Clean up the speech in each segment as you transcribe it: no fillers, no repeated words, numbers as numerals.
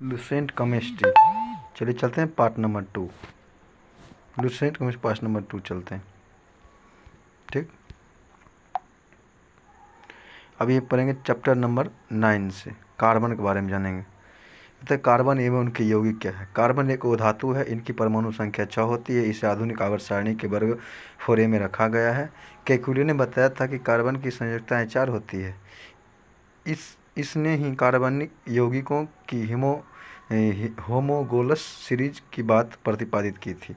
Lucent chemistry. चलिए चलते हैं part number 2। Lucent chemistry part number 2 चलते हैं। ठीक, अभी पढ़ेंगे चैप्टर नंबर 9 से, कार्बन के बारे में जानेंगे। तो कार्बन एवं उनके यौगिक क्या है। कार्बन एक धातु है, इनकी परमाणु संख्या 6 होती है। इसे आधुनिक आवर्त सारणी के वर्ग फोरे में रखा गया है। केकुले ने बताया था कि कार्बन की संयोजकताएं 4 होती है। इसने ही कार्बनिक यौगिकों की होमोगोलस सीरीज की बात प्रतिपादित की थी।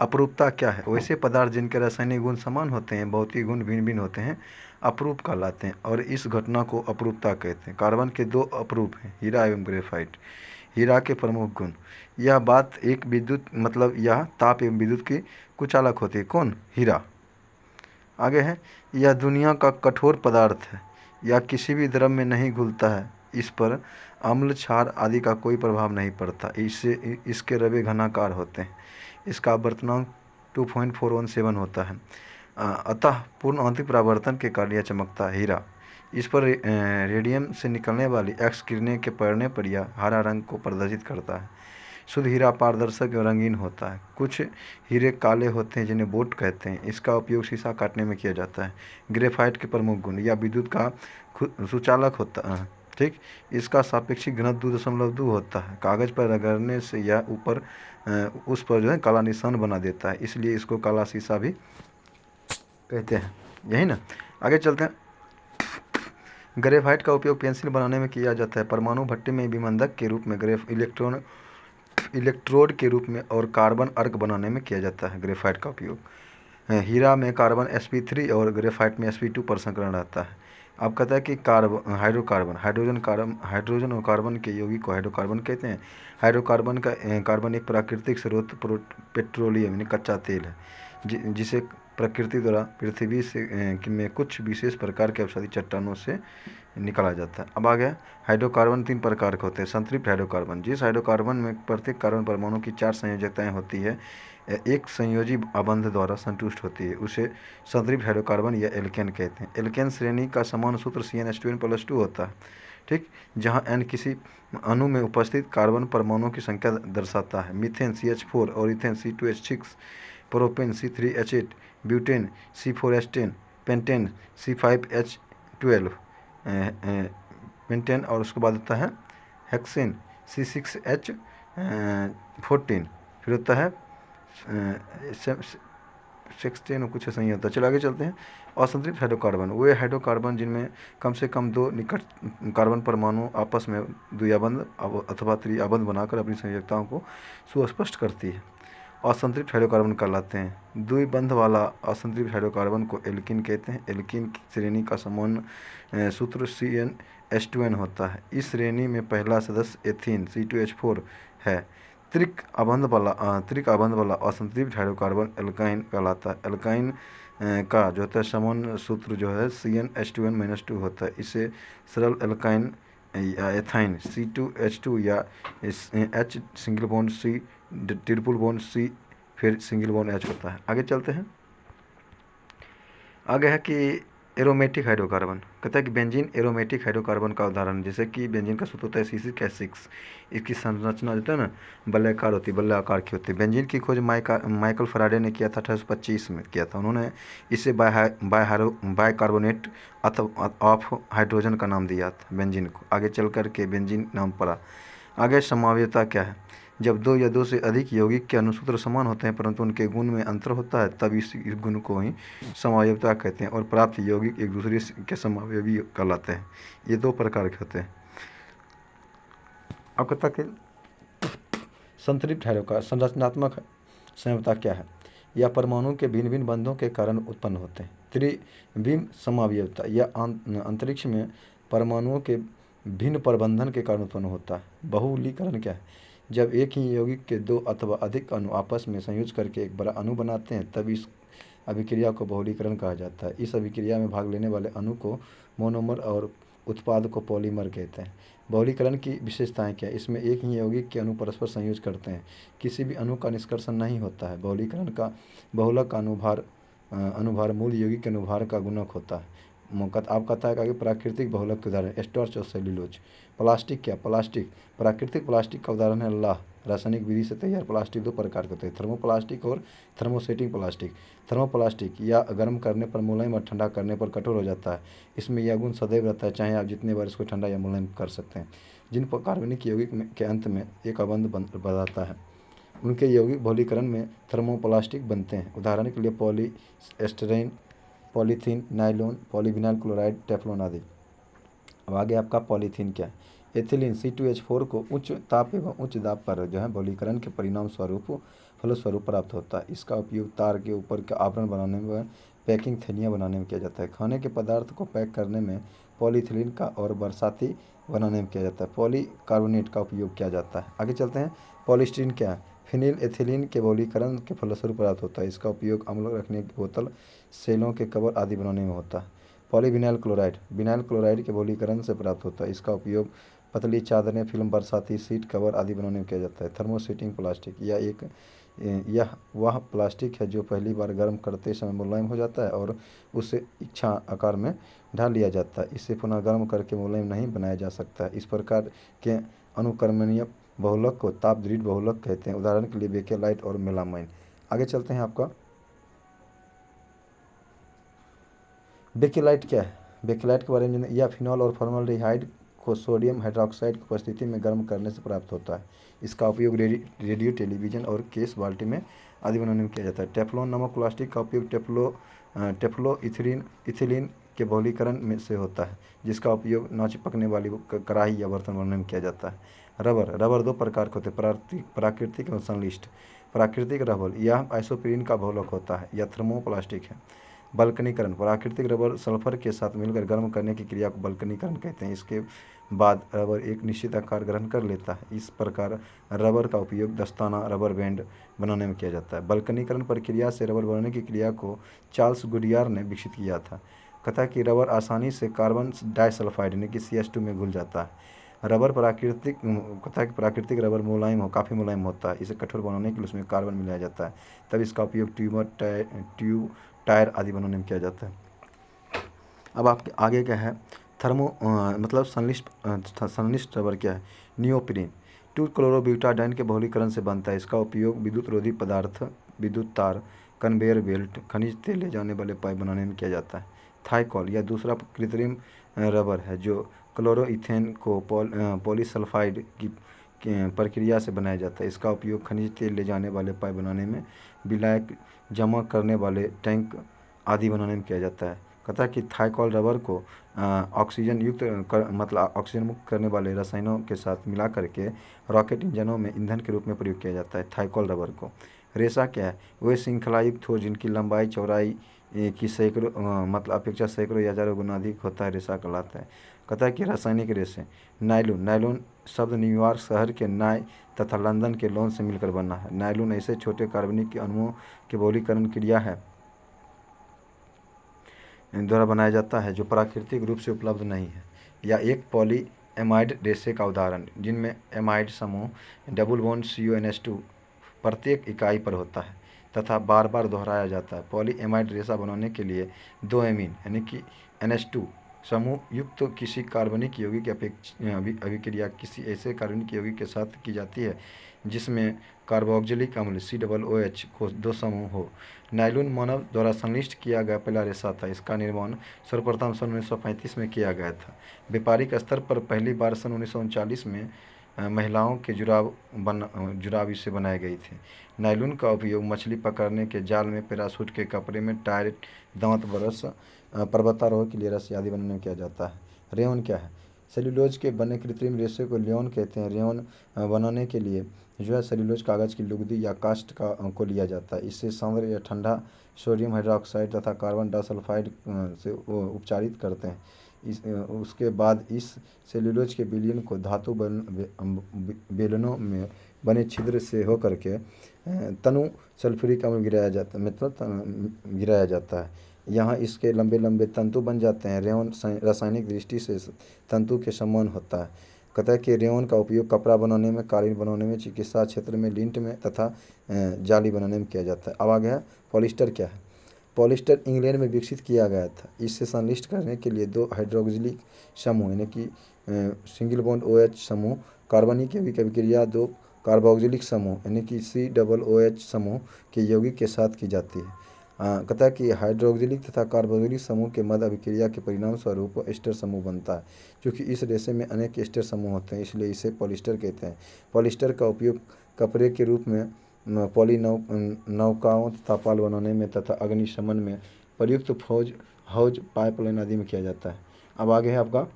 अपरूपता क्या है। वैसे पदार्थ जिनके रासायनिक गुण समान होते हैं, भौतिक गुण भिन्न भिन्न होते हैं, अपरूप कहलाते हैं और इस घटना को अपरूपता कहते हैं। कार्बन के 2 अपरूप हैं, हीरा एवं ग्रेफाइट। हीरा के प्रमुख गुण, यह बात एक विद्युत मतलब यह ताप एवं विद्युत की कुचालक होती है। कौन? हीरा। आगे है, यह दुनिया का कठोर पदार्थ है, यह किसी भी द्रव में नहीं घुलता है, इस पर अम्ल क्षार आदि का कोई प्रभाव नहीं पड़ता। इसके रवे घनाकार होते हैं। इसका आवर्तनांक 2.417 होता है। अतः पूर्ण आंतरिक परावर्तन के कारण यह चमकता है। हीरा, इस पर रेडियम से निकलने वाली एक्स किरणें के पड़ने पर यह हरा रंग को प्रदर्शित करता है। शुद्ध हीरा पारदर्शक और रंगीन होता है। कुछ हीरे काले होते हैं जिन्हें बोट कहते हैं। इसका उपयोग शीशा काटने में किया जाता है। ग्रेफाइट के प्रमुख गुण, यह विद्युत का सुचालक होता है। ठीक, इसका सापेक्षिक घनत्व 2.2 होता है। कागज पर रगड़ने से यह ऊपर उस पर जो है काला निशान बना देता है, इसलिए इसको काला शीशा भी कहते हैं। यही ना, आगे चलते हैं। ग्रेफाइट का उपयोग पेंसिल बनाने में किया जाता है। परमाणु भट्टी में विमंदक के रूप में इलेक्ट्रोड के रूप में और कार्बन अर्क बनाने में किया जाता है ग्रेफाइट का उपयोग। हीरा में कार्बन sp3 और ग्रेफाइट में sp2 पर संकरण रहता है। अब कहता है कि हाइड्रोजन और कार्बन के यौगिक को हाइड्रोकार्बन कहते हैं। हाइड्रोकार्बन कार्बन एक प्राकृतिक स्रोत पेट्रोलियम यानी कच्चा तेल है, जिसे प्रकृति द्वारा पृथ्वी से में कुछ विशेष प्रकार के औषधि चट्टानों से निकाला जाता है। अब आ गया, हाइड्रोकार्बन 3 प्रकार के होते हैं। संतृप्त हाइड्रोकार्बन, जिस हाइड्रोकार्बन में प्रत्येक कार्बन परमाणु की 4 संयोजकताएं होती है, एक संयोजी आबंध द्वारा संतुष्ट होती है, उसे संतृप्त हाइड्रोकार्बन या एल्केन कहते हैं। एल्केन श्रेणी का समान सूत्र CnH2n+2 होता है। ठीक, जहां n किसी अणु में उपस्थित कार्बन परमाणुओं की संख्या दर्शाता है। मीथेन CH4 और ethane C2H6, propane C3H8, butane C4H10, pentane C5H12, pentane और उसके बाद होता है हेक्सेन C6H14, फिर होता है 16 और कुछ ऐसा ही होता है। चलो आगे चलते हैं। असंतृप्त हाइड्रोकार्बन, वे हाइड्रोकार्बन जिनमें कम से कम 2 निकट कार्बन परमाणु आपस में द्विआबंध अथवा त्रिआबंध बनाकर अपनी संयोजकताओं को सुस्पष्ट करती है, असंतृप्त हाइड्रोकार्बन कहलाते हैं। द्विबंध वाला असंतृप्त हाइड्रोकार्बन को एल्कीन कहते हैं। एल्कीन की श्रेणी का सामान्य सूत्र CnH2n होता है। इस श्रेणी में पहला सदस्य एथीन C2H4 है। त्रिक आबंध वाला असंतृप्त हाइड्रोकार्बन एल्काइन कहलाता है। एल्काइन का जो होता है सामान्य सूत्र जो है CnH2n-2 होता है। इसे सरल एल्काइन या एथाइन C2H2 या H single bond C triple bond C फिर सिंगल बॉन्ड H होता है। आगे चलते हैं। आगे है कि एरोमेटिक हाइड्रोकार्बन, कहता है कि बेंजीन एरोमेटिक हाइड्रोकार्बन का उदाहरण, जैसे कि बेंजीन का सूत्र होता है C6H6। इसकी संरचना जो है ना बल्लेकार होती है, बल्ले आकार की होती है। बेंजीन की खोज माइकल फैराडे ने किया था, 1825 में किया था। उन्होंने इसे बाइकार्बोनेट ऑफ हाइड्रोजन का नाम दिया था बेंजीन को। आगे चल कर के बेंजीन नाम पड़ा। आगे समवायता क्या है, जब 2 या 2 से अधिक यौगिक के अनुसूत्र समान होते हैं परंतु उनके गुण में अंतर होता है, तब इस गुण को ही समवायवता कहते हैं और प्राप्त यौगिक एक दूसरे के समवायवी कहलाते हैं। ये 2 प्रकार के होते हैं। अब कहता कि संतृप्त हाइड्रोकार्बन संरचनात्मक समवायता क्या है, यह परमाणु के भिन्न भिन्न बंधों के कारण उत्पन्न होते हैं। त्रिविम समवायवता, यह अंतरिक्ष में परमाणुओं के भिन्न प्रबंधन के कारण उत्पन्न होता है। बहुलीकरण क्या है, जब एक ही यौगिक के 2 अथवा अधिक अणु आपस में संयोज करके एक बड़ा अणु बनाते हैं, तब इस अभिक्रिया को बहुलीकरण कहा जाता है। इस अभिक्रिया में भाग लेने वाले अणु को मोनोमर और उत्पाद को पॉलीमर कहते हैं। बहुलीकरण की विशेषताएं क्या है, इसमें एक ही यौगिक के अणु परस्पर संयोज करते हैं, किसी भी अणु का निष्कर्षण नहीं होता है। बहुलीकरण का बहुलक अनुभार मूल यौगिक के अनुभार का गुणक होता है। आप कहता है कि प्राकृतिक बहुलक के उदाहरण स्टार्च और सेल्यूलोज। प्लास्टिक क्या, प्लास्टिक प्राकृतिक प्लास्टिक का उदाहरण है लाह। रासायनिक विधि से तैयार प्लास्टिक दो प्रकार के होते हैं, थर्मोप्लास्टिक और थर्मोसेटिंग प्लास्टिक। थर्मोप्लास्टिक या गर्म करने पर मुलायम और ठंडा करने पर कठोर हो जाता है। इसमें यह गुण सदैव रहता है, चाहे आप जितने बार इसको ठंडा या मुलायम कर सकते हैं। जिन कार्बनिक यौगिक के अंत में एक अबंध बताता है उनके यौगिक बहुलीकरण में थर्मोप्लास्टिक बनते हैं। उदाहरण के लिए polystyrene, polythene, nylon, polyvinyl chloride, Teflon आदि। अब आगे आपका पॉलीथीन क्या है। एथिलीन C2H4 को उच्च ताप एवं उच्च दाब पर जो है बहुलीकरण के परिणाम फलस्वरूप प्राप्त होता है। इसका उपयोग तार के ऊपर का आवरण बनाने में, पैकिंग थैलियाँ बनाने में किया जाता है। खाने के पदार्थ को पैक करने में पॉलीथिलीन का और बरसाती बनाने में किया जाता है। पॉलीकार्बोनेट का उपयोग किया जाता है। आगे चलते हैं। पॉलीस्टीरीन क्या है। फिनिल एथिलीन के बहुलीकरण के फलस्वरूप प्राप्त होता है। इसका उपयोग अम्ल रखने की बोतल, सेलों के कवर आदि बनाने में होता है। पॉलीविनाइल क्लोराइड विनाइल क्लोराइड के बहुलीकरण से प्राप्त होता है। इसका उपयोग पतली चादरें, फिल्म, बरसाती सीट कवर आदि बनाने में किया जाता है। थर्मोसेटिंग प्लास्टिक यह वह प्लास्टिक है जो पहली बार गर्म करते समय मुलायम हो जाता है और उसे इच्छा आकार में ढाल लिया जाता है। इसे पुनः गर्म करके मुलायम नहीं बनाया जा सकता है। इस प्रकार के अनुकरणीय बहुलक को ताप दृढ़ बहुलक कहते हैं। उदाहरण के लिए बेकेलाइट और मेलामाइन। आगे चलते हैं। आपका बेकेलाइट क्या है। बेकेलाइट के बारे में, यह फिनॉल और फॉर्मल्डिहाइड को सोडियम हाइड्रोक्साइड की उपस्थिति में गर्म करने से प्राप्त होता है। इसका उपयोग रेडियो, टेलीविजन और केस बाल्टी में आदि बनाने में किया जाता है। टेफ्लॉन नामक प्लास्टिक का उपयोग इथिलीन के बहुलीकरण में से होता है, जिसका उपयोग न चिपकने वाली कढ़ाई या बर्तन बनाने में किया जाता है। रबर दो प्रकार के होते हैं, प्राकृतिक एवं संश्लिष्ट। प्राकृतिक रबर यह आइसोप्रीन का बहुलक होता है, यह थर्मोप्लास्टिक है। बल्कनीकरण प्राकृतिक रबर सल्फर के साथ मिलकर गर्म करने की क्रिया को बल्कनीकरण कहते हैं। इसके बाद रबर एक निश्चित आकार ग्रहण कर लेता है। इस प्रकार रबर का उपयोग दस्ताना, रबर बैंड बनाने में किया जाता है। बल्कनीकरण प्रक्रिया से रबर बनाने की क्रिया को चार्ल्स गुडियार ने विकसित किया था। कथा कि रबर आसानी से कार्बन डाइसल्फाइड यानी कि CS2 में घुल जाता है। प्राकृतिक रबर काफ़ी मुलायम होता है। इसे कठोर बनाने के लिए उसमें कार्बन मिलाया जाता है, तब इसका उपयोग ट्यूब, टायर आदि बनाने में किया जाता है। अब आपके आगे क्या है। मतलब संश्लिष्ट रबर क्या है। नियोप्रीन 2-क्लोरोब्यूटाडाइन के बहुलीकरण से बनता है। इसका उपयोग विद्युत रोधी पदार्थ, विद्युत तार, कन्वेयर बेल्ट, खनिज तेल ले जाने वाले पाइप बनाने में किया जाता है। थाइकॉल यह दूसरा कृत्रिम रबर है जो क्लोरोइथेन को पॉलीसल्फाइड की प्रक्रिया से बनाया जाता है। इसका उपयोग खनिज तेल ले जाने वाले पाइप बनाने में, विलायक जमा करने वाले टैंक आदि बनाने में किया जाता है। कहता है कि थाइकॉल रबर को ऑक्सीजन मुक्त करने वाले रसायनों के साथ मिला करके रॉकेट इंजनों में ईंधन के रूप में प्रयोग किया जाता है। थाइकॉल रबर को रेशा क्या है। वे श्रृंखलायुक्त हो जिनकी लंबाई चौड़ाई की अपेक्षा सैकड़ों या हजारों गुना अधिक होता है, रेशा कहलाता है। कहता है कि रासायनिक रेशे नायलॉन शब्द न्यूयॉर्क शहर के नाय तथा लंदन के लॉन से मिलकर बना है। नायलॉन ऐसे छोटे कार्बनिक के अणुओं के बहुलीकरण क्रिया है द्वारा बनाया जाता है जो प्राकृतिक रूप से उपलब्ध नहीं है, या एक पॉली एमाइड रेशे का उदाहरण जिनमें एमाइड समूह डबल बॉन्ड CuNH2 प्रत्येक इकाई पर होता है तथा बार बार दोहराया जाता है। पॉली एमाइड रेशा बनाने के लिए 2 एमीन यानी कि NH2 समूह युक्त किसी कार्बनिक यौगिक की अभिक्रिया किसी ऐसे कार्बनिक यौगिक के साथ की जाती है जिसमें कार्बोक्जिलिक अम्ल COOH को 2 समूह हो। नायलॉन मानव द्वारा संश्लिष्ट किया गया पहला रेशा था। इसका निर्माण सर्वप्रथम सन 1935 में किया गया था। व्यापारिक स्तर पर पहली बार सन 1939 में महिलाओं के जुराब इससे बनाए गए थे। नायलॉन का उपयोग मछली पकड़ने के जाल में, पैराशूट के कपड़े में, टायर, दांत ब्रश, पर्वतारोहण के लिए रस्सी आदि बनाने में किया जाता है। रेयन क्या है। सेल्यूलोज के बने कृत्रिम रेशे को रेयन कहते हैं। रेयन बनाने के लिए जो है सेल्यूलोज कागज़ की लुगदी या कास्ट को लिया जाता है। इससे सांद्र या ठंडा सोडियम हाइड्रोक्साइड तथा कार्बन डाइसल्फाइड से उपचारित करते हैं। उसके बाद इस सेल्यूलोज के विलयन को धातु बेलनों में बने छिद्र से होकर के तनु सल्फ्यूरिक अम्ल गिराया जाता है। यहाँ इसके लंबे लंबे तंतु बन जाते हैं। रेयन रासायनिक दृष्टि से तंतु के समान होता है। कहता है कि रेयन का उपयोग कपड़ा बनाने में, कालीन बनाने में, चिकित्सा क्षेत्र में, लिंट में तथा जाली बनाने में किया जाता है। अब आ गया पॉलिस्टर क्या है। पॉलिस्टर इंग्लैंड में विकसित किया गया था। इसे संश्लिष्ट करने के लिए 2 हाइड्रोक्सिलिक समूह यानी कि सिंगल बॉन्ड OH समूह, कार्बनिक यौगिक अभिक्रिया 2 कार्बोक्सिलिक समूह यानी कि COOH समूह के यौगिक के साथ की जाती है। कहता है कि हाइड्रोक्सिलिक तथा कार्बोक्सिलिक समूह के मध्य अभिक्रिया के परिणाम स्वरूप एस्टर समूह बनता है। क्योंकि इस रेशे में अनेक एस्टर समूह होते हैं, इसलिए इसे पॉलिस्टर कहते हैं। पॉलिस्टर का उपयोग कपड़े के रूप में, नौकाओं तथा पाल बनाने में तथा अग्निशमन में प्रयुक्त हौज पाइपलाइन आदि में किया जाता है। अब आगे है आपका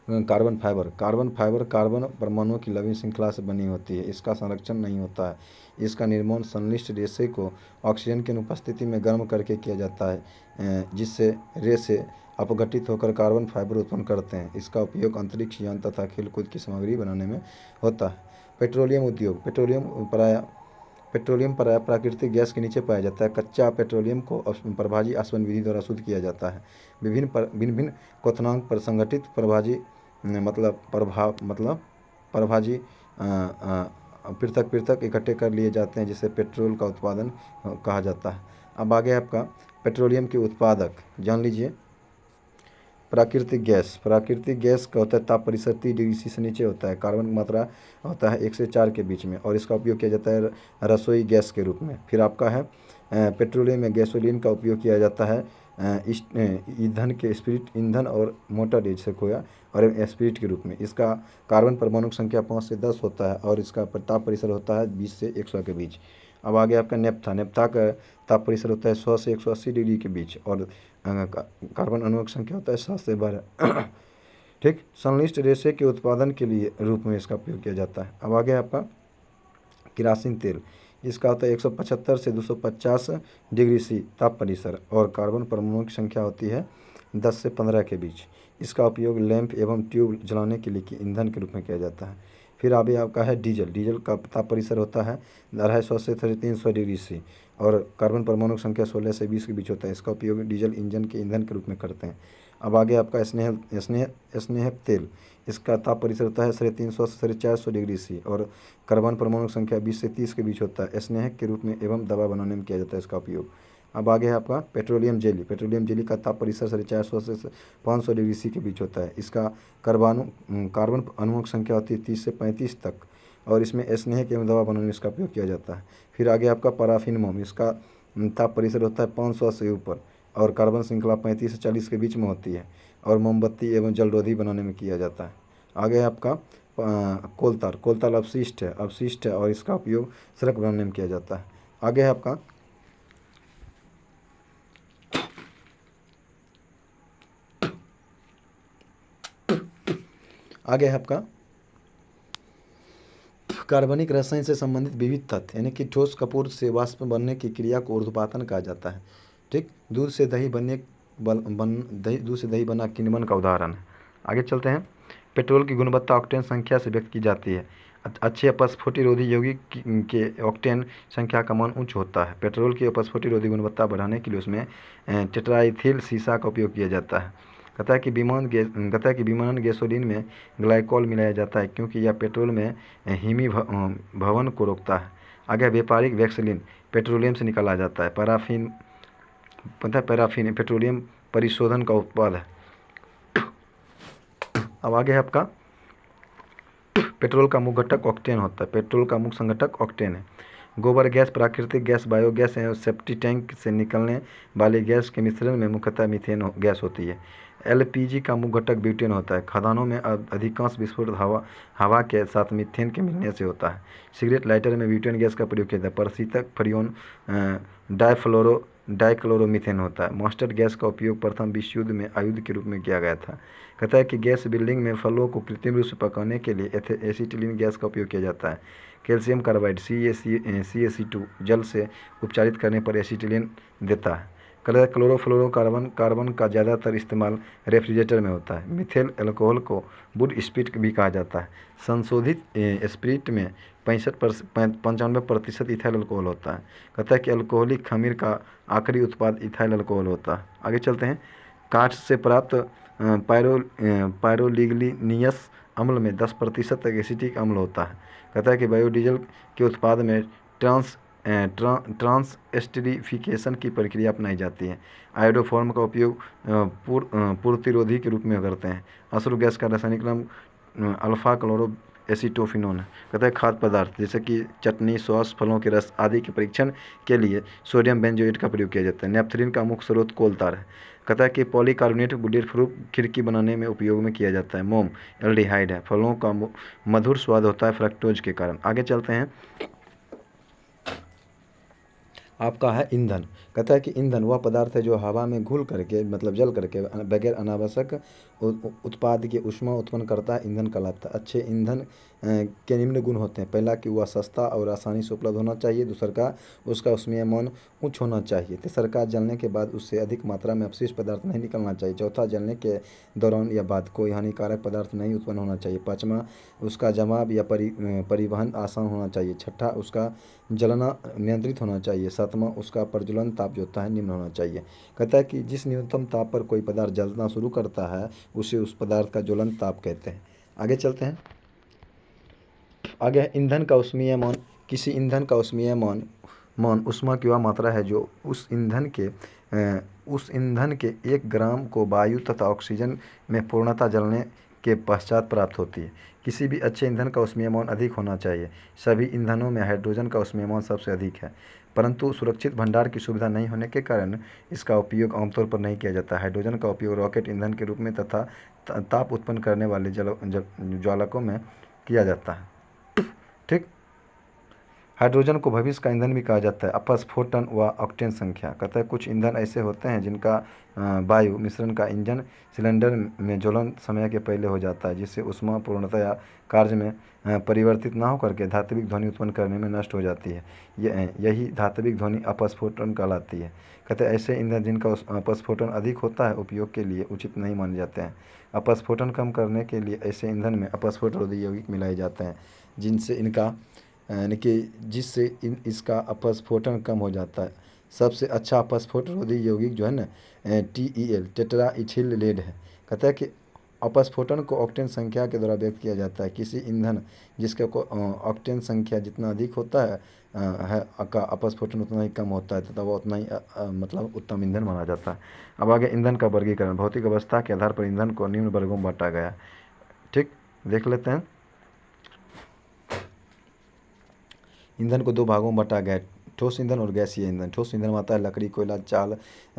कार्बन फाइबर। कार्बन परमाणुओं की लवण श्रृंखला से बनी होती है। इसका संरक्षण नहीं होता है। इसका निर्माण संश्लिष्ट रेशे को ऑक्सीजन की अनुपस्थिति में गर्म करके किया जाता है, जिससे रेशे अपघटित होकर कार्बन फाइबर उत्पन्न करते हैं। इसका उपयोग अंतरिक्ष यान तथा खेलकूद की सामग्री बनाने में होता है। पेट्रोलियम उद्योग। पेट्रोलियम प्राकृतिक गैस के नीचे पाया जाता है। कच्चा पेट्रोलियम को प्रभाजी आसवन विधि द्वारा शुद्ध किया जाता है। विभिन्न क्वथनांक पर संगठित प्रभाजी प्रभाजी पृथक इकट्ठे कर लिए जाते हैं, जिसे पेट्रोल का उत्पादन कहा जाता है। अब आगे आपका पेट्रोलियम के उत्पादक जान लीजिए। प्राकृतिक गैस का होता है ताप परिसर 30 डिग्री सी से नीचे होता है। कार्बन की मात्रा होता है 1 से 4 के बीच में, और इसका उपयोग किया जाता है रसोई गैस के रूप में। फिर आपका है पेट्रोलियम में गैसोलीन का उपयोग किया जाता है ईंधन के स्पिरिट ईंधन और मोटर जैसे खोया और स्पिरिट के रूप में। इसका कार्बन परमाणु संख्या 5 से 10 होता है और इसका ताप परिसर होता है 20 से 100 के बीच। अब आगे आपका नेप्था का ताप परिसर होता है 100 से 180 डिग्री के बीच, और कार्बन अणुओं की संख्या होता है 7 से 12। ठीक, संश्लिष्ट रेशे के उत्पादन के लिए रूप में इसका उपयोग किया जाता है। अब आगे आपका किरासिन तेल। इसका होता है 175 से 250 डिग्री सी ताप परिसर, और कार्बन परमाणुओं की संख्या होती है 10 से 15 के बीच। इसका उपयोग लैंप एवं ट्यूब जलाने के लिए ईंधन के रूप में किया जाता है। फिर आगे आपका है डीजल का ताप परिसर होता है 250 से 350 डिग्री सी, और कार्बन परमाणु की संख्या 16 से 20 के बीच होता है। इसका उपयोग डीजल इंजन के ईंधन के रूप में करते हैं। अब आगे आपका स्नेह तेल। इसका ताप परिसर होता है 350 से 450 डिग्री सी, और कार्बन परमाणु की संख्या 20 से 30 के बीच होता है। स्नेहक के रूप में एवं दवा बनाने में किया जाता है इसका उपयोग। अब आगे है आपका पेट्रोलियम जेली का ताप परिसर 450 से 500 डिग्री सी के बीच होता है। इसका कार्बन अणुओं की संख्या होती है 30 से 35 तक, और इसमें स्नेहक एवं दवा बनाने में इसका उपयोग किया जाता है। फिर आगे आपका पैराफिन मोम। इसका ताप परिसर होता है 500 से ऊपर, और कार्बन श्रृंखला 35 से 40 के बीच में होती है, और मोमबत्ती एवं जलरोधी बनाने में किया जाता है। आगे आपका कोलतार अपशिष्ट है और इसका उपयोग सड़क बनाने में किया जाता है। आगे है आपका कार्बनिक रसायन से संबंधित विविध तत्व, यानी कि ठोस कपूर से वाष्प बनने की क्रिया को ऊर्ध्वपातन कहा जाता है। ठीक, दूध से दही बना किण्वन का उदाहरण है। आगे चलते हैं। पेट्रोल की गुणवत्ता ऑक्टेन संख्या से व्यक्त की जाती है। अच्छे अपस्फोटिरोधी यौगिक के ऑक्टेन संख्या का मान उच्च होता है। पेट्रोल की अपस्फोटिरोधी गुणवत्ता बढ़ाने के लिए उसमें टेट्राइथिल सीसा का उपयोग किया जाता है। कहता है कि विमानन गैसोलीन में ग्लाइकोल मिलाया जाता है, क्योंकि यह पेट्रोल में हिमी भवन को रोकता है। आगे व्यापारिक वैक्सलीन पेट्रोलियम से निकाला जाता है। पैराफिन पेट्रोलियम परिशोधन का उत्पाद है। अब आगे है आपका पेट्रोल का मुख्य घटक ऑक्टेन होता है। पेट्रोल का मुख्य संघटक ऑक्टेन है। गोबर गैस, प्राकृतिक गैस, बायोगैस एवं सेप्टी टैंक से निकलने वाली गैस के मिश्रण में मुख्यतः मीथेन गैस होती है। LPG का मुख्य घटक ब्यूटेन होता है। खदानों में अधिकांश विस्फोट हवा के साथ मीथेन के मिलने से होता है। सिगरेट लाइटर में ब्यूटेन गैस का प्रयोग किया जाता है। प्रशीतक फ्रियोन डाइक्लोरोमीथेन होता है। मस्टर्ड गैस का उपयोग प्रथम विश्व युद्ध में आयुध के रूप में किया गया था। कहता है कि गैस बिल्डिंग में फलों को कृत्रिम रूप से पकाने के लिए एसिटिलीन गैस का उपयोग किया जाता है। कैल्शियम कार्बाइड CaC2 जल से उपचारित करने पर एसिटिलीन देता है। कार्बन का ज़्यादातर इस्तेमाल रेफ्रिजरेटर में होता है। मिथेल अल्कोहल को वुड स्पिरिट भी कहा जाता है। संशोधित स्पिरिट में 95% इथाइल अल्कोहल होता है। कहता है कि अल्कोहलिक खमीर का आखिरी उत्पाद इथाइल अल्कोहल होता है। आगे चलते हैं। काठ से प्राप्त पायरोलिग्नियस अम्ल में 10% तक एसिटिक अम्ल होता है। कहता है कि बायोडीजल के उत्पाद में ट्रांस ट्रांस एस्टरीफिकेशन की प्रक्रिया अपनाई जाती है। आयोडोफॉर्म का उपयोग प्रतिरोधी के रूप में करते हैं। अश्रु गैस का रासायनिक नाम अल्फा क्लोरो एसीटोफिनोन है। कहता है खाद्य पदार्थ जैसे कि चटनी, सॉस, फलों के रस आदि के परीक्षण के लिए सोडियम बेंजोएट का प्रयोग किया जाता है। नेपथलीन का मुख्य स्रोत कोलतार है। कहता है कि पॉलीकार्बोनेट बुलेट प्रूफ खिड़की बनाने में उपयोग में किया जाता है। मोम एल्डिहाइड है। फलों का मधुर स्वाद होता है फ्रक्टोज के कारण। आगे चलते हैं, आपका है ईंधन। कहता है कि ईंधन वह पदार्थ है जो हवा में घुल करके मतलब जल करके बगैर अनावश्यक उत्पाद के ऊष्मा उत्पन्न करता है, ईंधन कहलाता है। अच्छे ईंधन के निम्न गुण होते हैं। पहला कि वह सस्ता और आसानी से उपलब्ध होना चाहिए। दूसरा का उसका ऊष्मीयमान उच्च होना चाहिए। तीसरा का जलने के बाद उससे अधिक मात्रा में अपशिष्ट पदार्थ नहीं निकलना चाहिए। चौथा, जलने के दौरान या बाद कोई हानिकारक पदार्थ नहीं उत्पन्न होना चाहिए। पाँचवा, उसका जमाव या परिवहन आसान होना चाहिए। छठा, उसका जलना नियंत्रित होना चाहिए। सातवां, उसका प्रज्वलन ताप जो होता है निम्न होना चाहिए। कहता है कि जिस न्यूनतम ताप पर कोई पदार्थ जलना शुरू करता है उसे उस पदार्थ का ज्वलन ताप कहते हैं। आगे चलते हैं, आगे है ईंधन का ऊष्मीयमान। किसी ईंधन का ऊष्मीयमान ऊष्मा की वह मात्रा है जो उस ईंधन के 1 ग्राम को वायु तथा ऑक्सीजन में पूर्णतः जलने के पश्चात प्राप्त होती है। किसी भी अच्छे ईंधन का ऊष्मीयमान अधिक होना चाहिए। सभी ईंधनों में हाइड्रोजन का ऊष्मीयमान सबसे अधिक है, परंतु सुरक्षित भंडार की सुविधा नहीं होने के कारण इसका उपयोग आमतौर पर नहीं किया जाता। हाइड्रोजन का उपयोग रॉकेट ईंधन के रूप में तथा ताप उत्पन्न करने वाले ज्वालकों में किया जाता है। ठीक, हाइड्रोजन को भविष्य का ईंधन भी कहा जाता है। अपस्फोटन व ऑक्टेन संख्या। कहता है कुछ ईंधन ऐसे होते हैं जिनका वायु मिश्रण का इंजन सिलेंडर में ज्वलन समय के पहले हो जाता है, जिससे ऊष्मा पूर्णतया कार्य में परिवर्तित ना होकर के धात्विक ध्वनि उत्पन्न करने में नष्ट हो जाती है। यही धात्विक ध्वनि अपस्फोटन कहलाती है। कहते हैं ऐसे ईंधन जिनका अपस्फोटन अधिक होता है उपयोग के लिए उचित नहीं माने जाते हैं। अपस्फोटन कम करने के लिए ऐसे ईंधन में अपस्फोटरोधी यौगिक मिलाए जाते हैं जिससे इसका अपस्फोटन कम हो जाता है। सबसे अच्छा अपस्फोटरोधी यौगिक जो है ना TEL टेट्राइथिल लेड है। कहता है कि अपस्फोटन को ऑक्टेन संख्या के द्वारा व्यक्त किया जाता है। किसी ईंधन जिसका ऑक्टेन संख्या जितना अधिक होता है का अपस्फोटन उतना ही कम होता है तथा वह उतना ही मतलब उत्तम ईंधन माना जाता है। अब आगे ईंधन का वर्गीकरण। भौतिक अवस्था के आधार पर ईंधन को निम्न वर्गों में बांटा गया है। ठीक, देख लेते हैं। ईंधन को 2 भागों में बांटा गया है, ठोस ईंधन और गैसीय ईंधन। ठोस ईंधन में आता है लकड़ी, कोयला, चाल,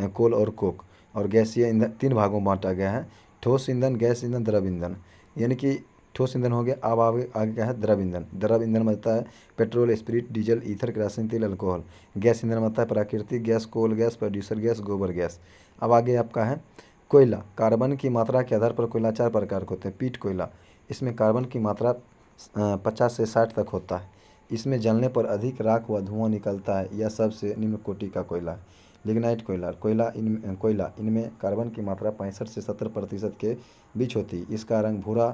कोल और कोक। और गैसीय ईंधन 3 भागों में बांटा गया है, ठोस ईंधन, गैस ईंधन, द्रव ईंधन। यानी कि ठोस ईंधन हो गया। अब आगे क्या है, द्रव ईंधन। द्रव ईंधन में आता है petrol, spirit, diesel, ether, kerosene तेल, अल्कोहल। गैस ईंधन में आता है प्राकृतिक gas, coal gas, producer gas, गोबर गैस। अब आगे आपका है कोयला। कार्बन की मात्रा के आधार पर कोयला 4 प्रकार के होते हैं। पीट कोयला, इसमें कार्बन की मात्रा 50 से 60 तक होता है। इसमें जलने पर अधिक राख व धुआं निकलता है। यह सबसे निम्न कोटि का कोयला है। लिग्नाइट कोयला इनमें कार्बन की मात्रा 65 से 70% के बीच होती है। इसका रंग भूरा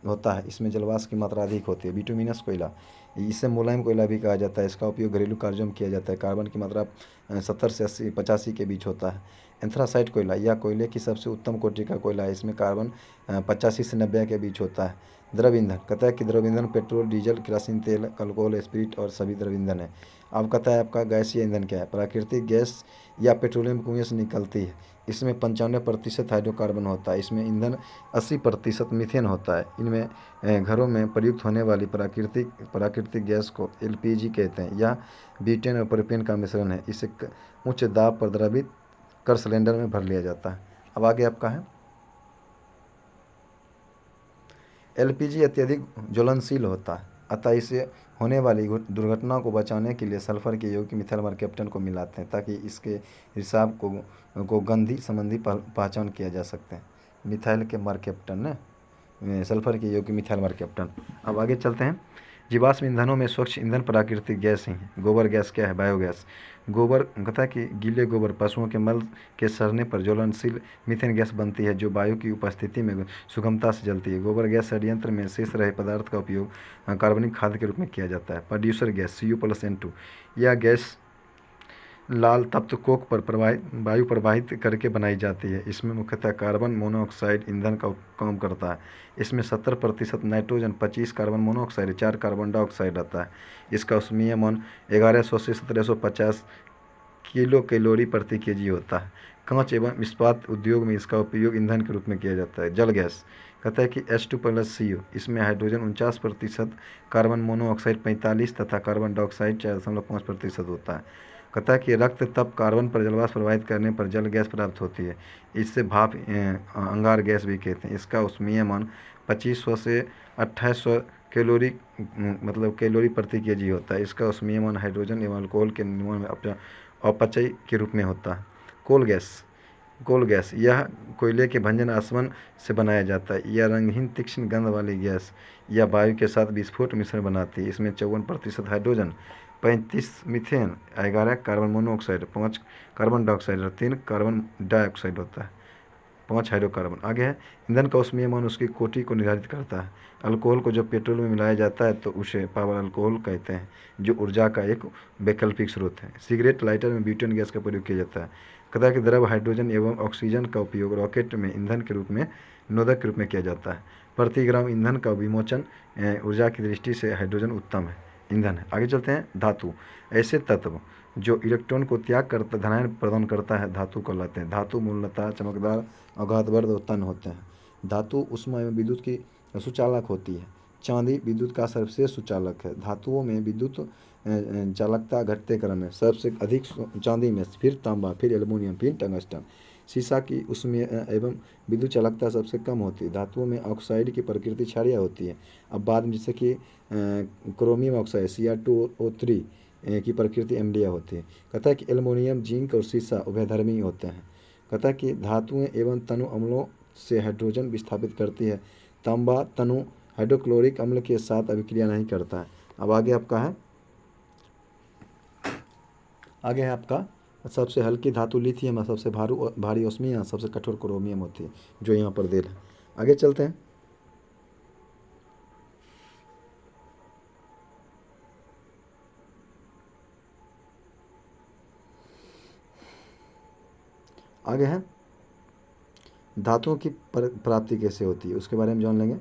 होता है। इसमें जलवाष्प की मात्रा अधिक होती है। बिटुमिनस कोयला, इसे मुलायम कोयला भी कहा जाता है। इसका उपयोग घरेलू कार्यों में किया जाता है। कार्बन की मात्रा 70 से 85 के बीच होता है। एंथ्रासाइट कोयला, यह कोयले की सबसे उत्तम कोटि का कोयला है। इसमें कार्बन 85 से 90 के बीच होता है। द्रव ईंधन, कहता है कि द्रव ईंधन पेट्रोल, डीजल, केरोसिन तेल, अल्कोहल, स्पिरिट और सभी द्रव ईंधन है। अब कहता है आपका गैसीय ईंधन क्या है। प्राकृतिक गैस या पेट्रोलियम कुएं से निकलती है। इसमें 95% हाइड्रोकार्बन होता है। इसमें ईंधन 80% मीथेन होता है। इनमें घरों में प्रयुक्त होने वाली प्राकृतिक गैस को LPG कहते हैं। यह ब्यूटेन और प्रोपेन का मिश्रण है। इसे उच्च दाब पर द्रवित कर सिलेंडर में भर लिया जाता है। अब आगे आपका है LPG अत्यधिक ज्वलनशील होता है, अतः इसे होने वाली दुर्घटना को बचाने के लिए सल्फर के यौगिक मिथाइल मरकैप्टन को मिलाते हैं ताकि इसके रिसाव को गंधी संबंधी पहचान किया जा सकते हैं। मिथाइल के मरकैप्टन ना, सल्फर के यौगिक मिथाइल मरकैप्टन। अब आगे चलते हैं। जीवाश्म ईंधनों में स्वच्छ ईंधन प्राकृतिक गैस ही है। गोबर गैस क्या है, बायोगैस। गोबर कहता है कि गीले गोबर पशुओं के मल के सड़ने पर ज्वलनशील मीथेन गैस बनती है जो वायु की उपस्थिति में सुगमता से जलती है। गोबर गैस षड्यंत्र में शेष रहे पदार्थ का उपयोग कार्बनिक खाद के रूप में किया जाता है। प्रोड्यूसर गैस Cu+N2, यह गैस लाल तप्त कोक पर वायु प्रवाहित करके बनाई जाती है। इसमें मुख्यतः कार्बन मोनोऑक्साइड ईंधन का काम करता है। इसमें 70% nitrogen, 25 carbon monoxide, 4 carbon dioxide रहता है। इसका ऊष्मीय मान 1100 से 1750 किलो कैलोरी प्रति केजी होता है। कांच एवं इस्पात उद्योग में इसका उपयोग ईंधन के रूप में किया जाता है। जल गैस कहता है कि H2+CO, इसमें हाइड्रोजन 49%, कार्बन मोनोऑक्साइड 45 तथा कार्बन डाइऑक्साइड 4.5% होता है। कहता है कि रक्त तप कार्बन पर जलवाष्प प्रवाहित करने पर जल गैस प्राप्त होती है। इससे भाप अंगार गैस भी कहते हैं। इसका ऊष्मीय मान 2500 से 2800 कैलोरी कैलोरी प्रति केजी होता है। इसका ऊष्मीय मान हाइड्रोजन एवं अल्कोहल के निर्माण में अपचय के रूप में होता है। कोल गैस यह कोयले के भंजन आसवन से बनाया जाता है। यह रंगहीन तीक्ष्ण गंध वाली गैस या वायु के साथ विस्फोट मिश्रण बनाती है। इसमें 54% hydrogen, 35 methane, 11 carbon monoxide, 5 carbon dioxide और 3 कार्बन डाइऑक्साइड होता है, 5 हाइड्रोकार्बन। आगे है ईंधन का ऊष्मीय मान उसकी कोटि को निर्धारित करता है। अल्कोहल को जब पेट्रोल में मिलाया जाता है तो उसे पावर अल्कोहल कहते हैं, जो ऊर्जा का एक वैकल्पिक स्रोत है। सिगरेट लाइटर में ब्यूटेन गैस का प्रयोग किया जाता है। कहता है कि द्रव हाइड्रोजन एवं ऑक्सीजन का उपयोग रॉकेट में ईंधन के रूप में, नोदक के रूप में किया जाता है। प्रति ग्राम ईंधन का विमोचन ऊर्जा की दृष्टि से हाइड्रोजन उत्तम है ईंधन है। आगे चलते हैं। धातु ऐसे तत्व जो इलेक्ट्रॉन को त्याग कर धनायन प्रदान करता है धातु कहलाते हैं। धातु मूलतः चमकदार अगाधवर्ध उत्पन्न होते हैं। धातु उष्मा एवं विद्युत की सुचालक होती है। चांदी विद्युत का सर्वश्रेष्ठ सुचालक है। धातुओं में विद्युत चालकता घटते क्रम में सबसे अधिक चांदी में, फिर तांबा, फिर एल्युमिनियम, फिर टंगस्टन। शीशा की उसमें एवं विद्युत चालकता सबसे कम होती है। धातुओं में ऑक्साइड की प्रकृति क्षारीय होती है। अब बाद में जैसे कि क्रोमियम ऑक्साइड Cr2O3 की प्रकृति अम्लीय होती है। कहता है कि एल्युमिनियम, जिंक और शीशा उभयधर्मी होते हैं। कहता है कि धातुएं एवं तनु अम्लों से हाइड्रोजन विस्थापित करती है। तांबा तनु हाइड्रोक्लोरिक अम्ल के साथ अभिक्रिया नहीं करता है। अब आगे आपका सबसे हल्की धातु लिथियम है, सबसे भारी ऑस्मियम, सबसे कठोर क्रोमियम होती है, जो यहाँ पर देल है। आगे चलते हैं। आगे है धातुओं की प्राप्ति कैसे होती है, उसके बारे में जान लेंगे।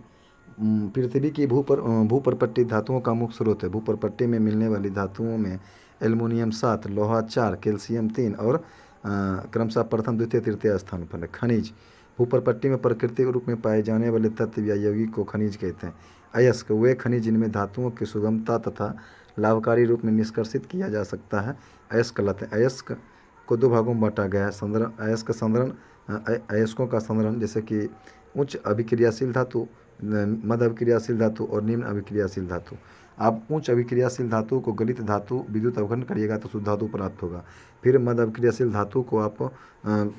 पृथ्वी की भूपरपट्टी धातुओं का मुख्य स्रोत है। भूपरपट्टी में मिलने वाली धातुओं में एल्युमिनियम 7, लोहा 4, कैल्शियम 3 और क्रमशः प्रथम, द्वितीय, तृतीय स्थान पर है। खनिज भूपरपट्टी में प्राकृतिक रूप में पाए जाने वाले तत्व या यौगिक को खनिज कहते हैं। अयस्क वे खनिज जिनमें धातुओं की सुगमता तथा लाभकारी रूप में निष्कर्षित किया जा सकता है, अयस्क कहलाते हैं। अयस्क को 2 भागों में बांटा गया है। अयस्कों का संदरण जैसे कि उच्च अभिक्रियाशील धातु, मध्य अभिक्रियाशील धातु और निम्न अभिक्रियाशील धातु। आप उच्च अभिक्रियाशील धातु को गलित धातु विद्युत अवघटन करिएगा तो शुद्ध धातु प्राप्त होगा। फिर मध्य अभिक्रियाशील धातु को आप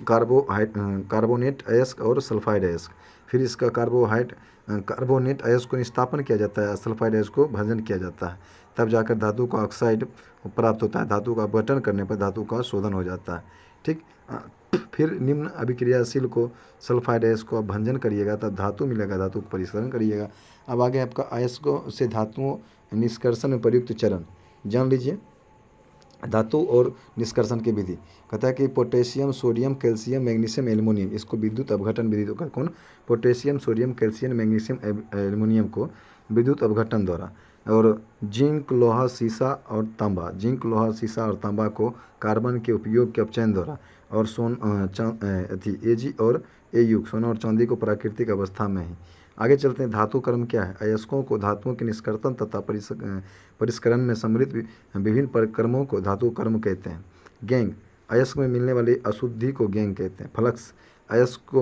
कार्बोनेट अयस्क और सल्फाइड अयस्क। फिर इसका कार्बोनेट अयस्क को निस्तापन किया जाता है, सल्फाइड अयस्क को भंजन किया जाता है, तब जाकर धातु का ऑक्साइड प्राप्त होता है। धातु का अपघटन करने पर धातु का शोधन हो जाता है। ठीक। फिर निम्न अभिक्रियाशील को सल्फाइड अयस्क को आप भंजन करिएगा तब धातु मिलेगा, धातु का परिष्करण करिएगा। अब आगे आपका अयस्कों से धातुओं निष्कर्षण में प्रयुक्त चरण जान लीजिए। धातु और निष्कर्षण की विधि कहता है कि potassium, sodium, calcium, magnesium, aluminium, इसको विद्युत अपघटन विधि तो कौन, potassium, sodium, calcium, magnesium, aluminium को विद्युत अपघटन द्वारा। और जिंक, लोहा, शीशा और तांबा, जिंक, लोहा, शीशा और तांबा को कार्बन के उपयोग के अपचयन द्वारा। और Ag और Au सोना और चांदी को प्राकृतिक अवस्था में ही। आगे चलते हैं। धातु कर्म क्या है। अयस्कों को धातुओं के निष्कर्षण तथा परिष्करण में सम्मिलित विभिन्न परिक्रमों को धातु कर्म कहते हैं। गैंग अयस्क में मिलने वाली अशुद्धि को गैंग कहते हैं। फ्लक्स अयस्क